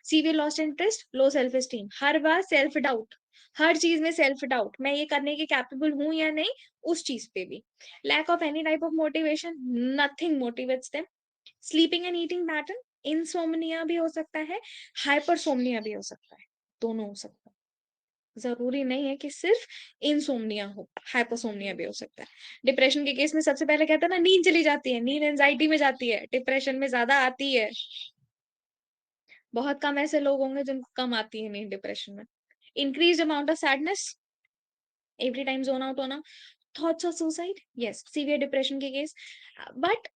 Severe lost interest, low self esteem, हर बार सेल्फ डाउट, हर चीज में सेल्फ डाउट, मैं ये करने के कैपेबल हूं या नहीं, उस चीज पे भी। Lack of any type of motivation, nothing motivates them. Sleeping and eating pattern, insomnia भी हो सकता है, हाइपरसोम्निया भी हो सकता है, दोनों हो सकता है। जरूरी नहीं है कि सिर्फ इंसोम्निया हो, हाइपोसोम्निया भी हो सकता है। डिप्रेशन के केस में सबसे पहले कहते हैं ना, नींद चली जाती है, नींद एंजाइटी में जाती है, डिप्रेशन में ज्यादा आती है। बहुत कम ऐसे लोग होंगे जिनको कम आती है नींद डिप्रेशन में। Increase amount of sadness, every time zone out होना, thoughts of suicide, yes severe depression के केस। बट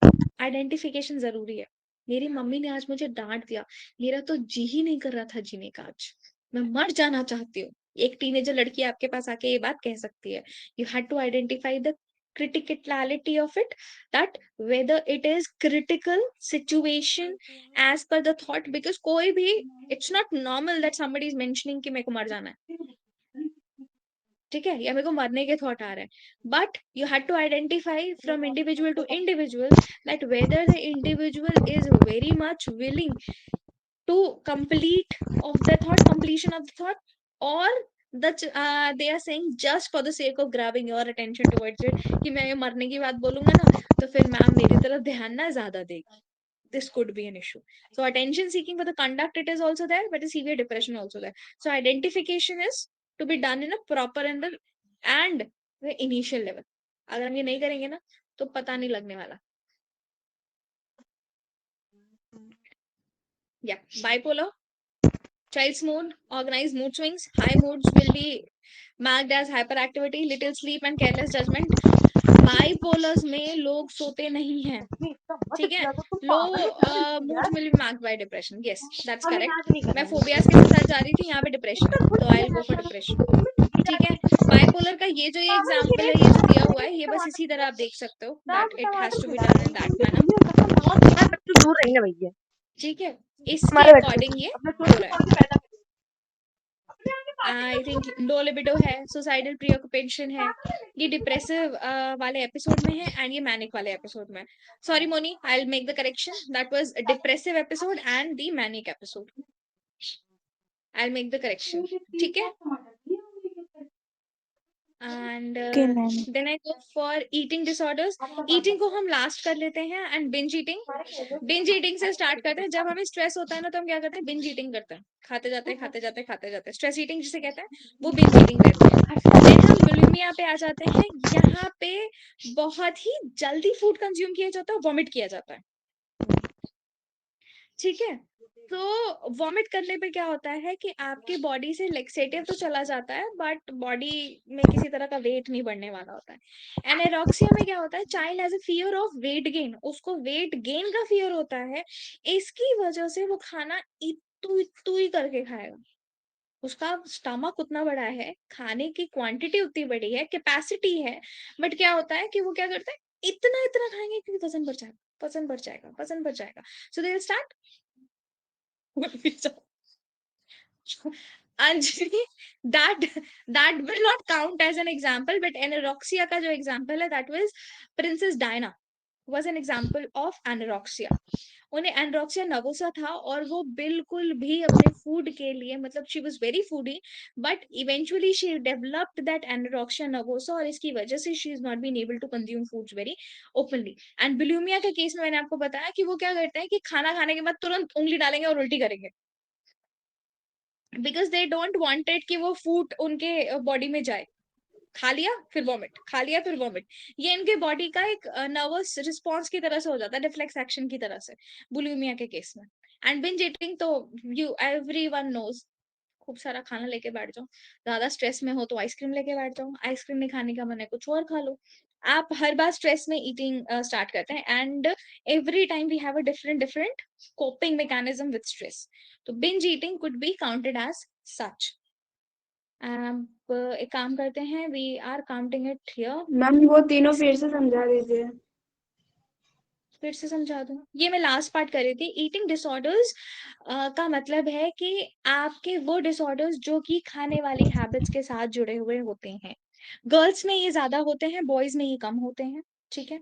आइडेंटिफिकेशन जरूरी है। मेरी मम्मी ने आज मुझे डांट दिया, मेरा तो जी ही नहीं कर रहा था जीने का, आज मैं मर जाना चाहती हूँ। एक टीनेजर लड़की आपके पास आके ये बात कह सकती है। You had to identify the criticality of it, that whether it is critical situation as per the thought, because कोई भी, it's not normal that somebody is mentioning कि मेरे को मर जाना है, ठीक है, या मेरे को मरने के थॉट आ रहे हैं। But you had to identify from individual to individual that whether the individual is very much willing to complete of the thought, completion of the thought, or they are saying just for the sake of grabbing your attention towards it, कि मैं ये मरने की बात बोलूंगा ना तो फिर मैम मेरी तरफ ध्यान ना ज्यादा देगी। This could be an issue. So attention seeking for the conduct, it is also there, but the severe depression also there. So identification is to be done in a proper and the initial level. अगर हम ये नहीं करेंगे ना तो पता नहीं लगने वाला। Yeah, bipolar, child's mood, organized mood swings. High moods will be marked as hyperactivity, little sleep and careless judgment. बाइपोलर्स में लोग सोते नहीं हैं, ठीक है। Low moods will be marked by depression, yes that's correct. मैं फोबियाज के साथ जा रही थी, यहाँ पे डिप्रेशन है तो I will go for depression, ठीक है। बाइपोलर का ये जो ये एग्जांपल है, ये जो दिया हुआ है, ये बस इसी तरह आप देख सकते हो that it has to be done in that manner, दूर रहेंगे भैया ठीक है। इसके हमारे बच्चे अकॉर्डिंग ये हो रहा है। आई थिंक लो लिबिडो है, सुसाइडल प्रीऑक्यूपेशन है, ये डिप्रेसिव वाले एपिसोड में है एंड ये मैनिक वाले एपिसोड में। Sorry Moni, I will make the correction, that was depressive episode and the manic episode, I will make the correction, ठीक है। And okay ma'am. Then I go for eating disorders. Eating को हम लास्ट कर लेते हैं एंड बिंज ईटिंग से स्टार्ट करते हैं। जब हमें स्ट्रेस होता है ना तो हम क्या करते हैं, बिंज ईटिंग करते हैं, खाते जाते हैं खाते जाते हैं खाते जाते हैं, स्ट्रेस ईटिंग जिसे कहते हैं वो बिंज ईटिंग रहती है। देन हम बुलिमिया पे आ जाते हैं, यहाँ पे बहुत ही जल्दी फूड कंज्यूम किया जाता है, वॉमिट किया जाता है, ठीक है। तो वॉमिट करने पे क्या होता है कि आपकी बॉडी से लेक्सेटिव तो चला जाता है बट बॉडी में किसी तरह का वेट नहीं बढ़ने वाला होता है। एनेरोक्सिया में क्या होता है, child has a fear of weight gain, उसको वेट गेन का फियर होता है, इसकी वजह से वो खाना इतू इतू ही करके खाएगा। उसका स्टमक उतना बड़ा है, खाने की क्वांटिटी उतनी बड़ी है, कैपेसिटी है, बट क्या होता है कि वो क्या करता है, इतना इतना खाएंगे क्योंकि वजन बढ़ जाएगा, वजन बढ़ जाएगा, वजन बढ़ जाएगा। So they will start Anjali, that will not count as an example, but anorexia का जो example है, that was Princess Diana was an example of anorexia. उन्हें एनरोक्सिया नवोसा था और वो बिल्कुल भी अपने फूड के लिए, मतलब she was very foodie, but eventually she developed that anorexia nervosa, और इसकी वजह से she is not been able to consume foods very openly. And bulimia के केस में मैंने आपको बताया कि वो क्या करते हैं कि खाना खाने के बाद तुरंत उंगली डालेंगे और उल्टी करेंगे, बिकॉज दे डोंट वांटेड कि वो फूड उनके बॉडी में जाए। खा लिया फिर वॉमिट, खा लिया फिर वॉमिट, ये इनके बॉडी का एक नर्वस रिस्पॉन्स की तरह से हो जाता है, रिफ्लेक्स एक्शन की तरह से बुलिमिया के केस में। एंड बिंज ईटिंग तो यू एवरीवन नोज, खूब सारा खाना लेके बैठ जाओ, ज्यादा स्ट्रेस में हो तो आइसक्रीम लेके बैठ जाओ, आइसक्रीम नहीं खाने का मन है कुछ और खा लो। आप हर बार स्ट्रेस में ईटिंग स्टार्ट करते हैं and every time we have a different different coping mechanism with stress. तो binge eating could be counted as such. एक काम करते हैं, we are counting it here. Ma'am वो तीनों फिर से समझा दीजिए। फिर से समझा दूँ? ये मैं लास्ट पार्ट कर रही थी। ईटिंग डिसऑर्डर्स का मतलब है कि आपके वो डिसऑर्डर्स जो कि खाने वाली हैबिट्स के साथ जुड़े हुए होते हैं। गर्ल्स में ये ज़्यादा होते हैं, बॉयज़ में ये कम होते हैं, ठीक है?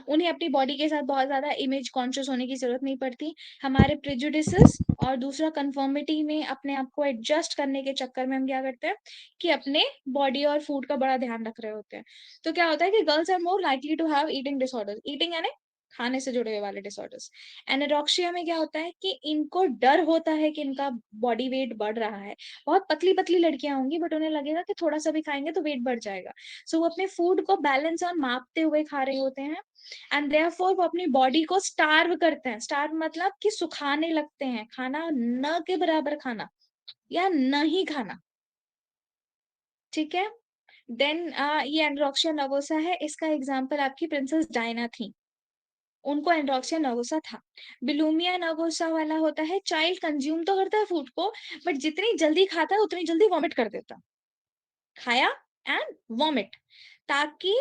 उन्हें अपनी बॉडी के साथ बहुत ज़्यादा इमेज कॉन्शियस होने की ज़रूरत नहीं पड़ती। हमारे प्रेजुडिसेस और दूसरा कन्फर्मिटी में अपने आप को एडजस्ट करने के चक्कर में हम क्या करते हैं कि अपने बॉडी और फूड का बड़ा ध्यान रख रहे होते हैं। तो क्या होता है कि girls are more likely to have eating disorders. Eating यानी खाने से जुड़े हुए वाले डिसऑर्डर्स। एनोरेक्सिया में क्या होता है कि इनको डर होता है कि इनका बॉडी वेट बढ़ रहा है। बहुत पतली-पतली लड़कियाँ होंगी बट उन्हें लगेगा कि थोड़ा-सा भी खाएँगे तो वेट बढ़ जाएगा। सो वो अपने फूड को बैलेंस और मापते हुए खा रहे होते हैं एंड देयरफॉर वो अपनी बॉडी को स्टार्व करते हैं। स्टार्व मतलब कि सुखाने लगते हैं, खाना न के बराबर खाना या नहीं खाना, ठीक है? देन ये एनोरेक्सिया नर्वोसा है, इसका एग्ज़ाम्पल आपकी प्रिंसेस डायना थी। उनको एनोरेक्सिया नर्वोसा था। बुलिमिया नर्वोसा वाला होता है चाइल्ड कंज़्यूम तो करता है फूड को बट जितनी जल्दी खाता है उतनी जल्दी वॉमिट कर देता है। खाया एंड वॉमिट ताकि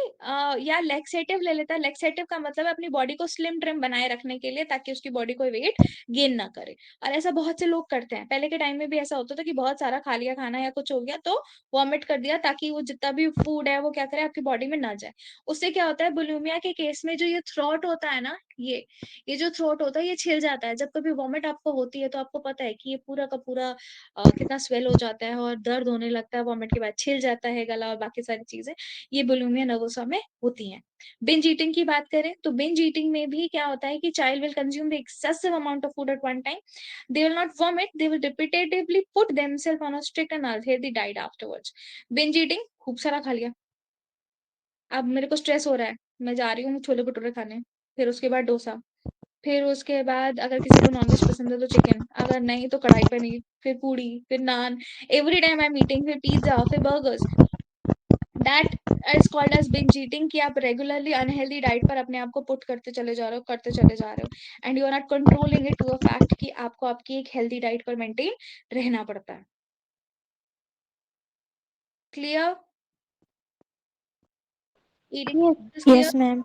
या लैक्सेटिव ले लेता है। लैक्सेटिव का मतलब है अपनी बॉडी को स्लिम ट्रिम बनाए रखने के लिए ताकि उसकी बॉडी कोई वेट गेन ना करे। और ऐसा बहुत से लोग करते हैं। पहले के टाइम में भी ऐसा होता था कि बहुत सारा खा लिया खाना या कुछ हो गया तो वॉमिट कर दिया ताकि वो जितना भी फूड है वो क्या करे आपकी बॉडी में ना जाए। उससे क्या होता है बुलिमिया के केस में जो ये थ्रोट होता है ना ये जो थ्रोट होता है ये छिल जाता है। जब कभी वॉमिट आपको होती है तो आपको पता है कि ये पूरा का पूरा कितना स्वेल हो जाता है और दर्द होने लगता है वॉमिट के बाद, छिल जाता है गला और बाकी सारी चीज़ें, ये बुलिमिया नर्वोसा में होती हैं। बिंज ईटिंग की बात करें तो बिंज ईटिंग में भी क्या होता है कि child will consume the excessive amount of food at one time, they will not vomit, they will repetitively put themselves on a strict and unhealthy diet afterwards. Binge eating खूब सारा खा लिया, अब मेरे को स्ट्रेस हो रहा है, मैं जा रही हूँ छोले भटूरे खाने, फिर उसके बाद डोसा, फिर उसके बाद अगर किसी को नॉनवेज पसंद है तो चिकन, अगर नहीं तो कढ़ाई पनीर, फिर पूड़ी, फिर नान, every time I am eating, फिर पिज़्ज़ा, फिर burgers. That is called as binge eating कि आप रेगुलरली अनहेल्दी डाइट पर अपने आप को पुट करते चले जा रहे हो, करते चले जा रहे हो and you are not controlling it to a fact कि आपको आपकी एक हेल्दी डाइट पर मेंटेन रहना पड़ता है। Clear? Eating is clear? Yes ma'am.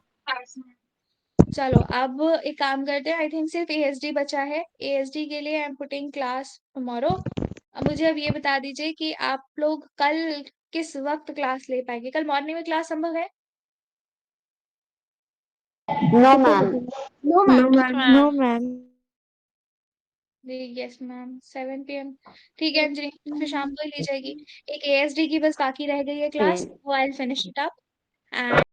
चलो अब एक काम करते हैं, आई थिंक सिर्फ एएसडी बचा है। एएसडी के लिए I am putting class tomorrow. मुझे अब ये बता दीजिए कि आप लोग कल किस वक्त क्लास ले पाएंगे? कल मॉर्निंग में क्लास संभव है? No ma'am. No ma'am. No ma'am. Yes ma'am 7 PM ठीक है अंजलि, तो फिर शाम को ही ली जाएगी। एक एएसडी की बस बाकी रह गई है क्लास, वो I will finish it up and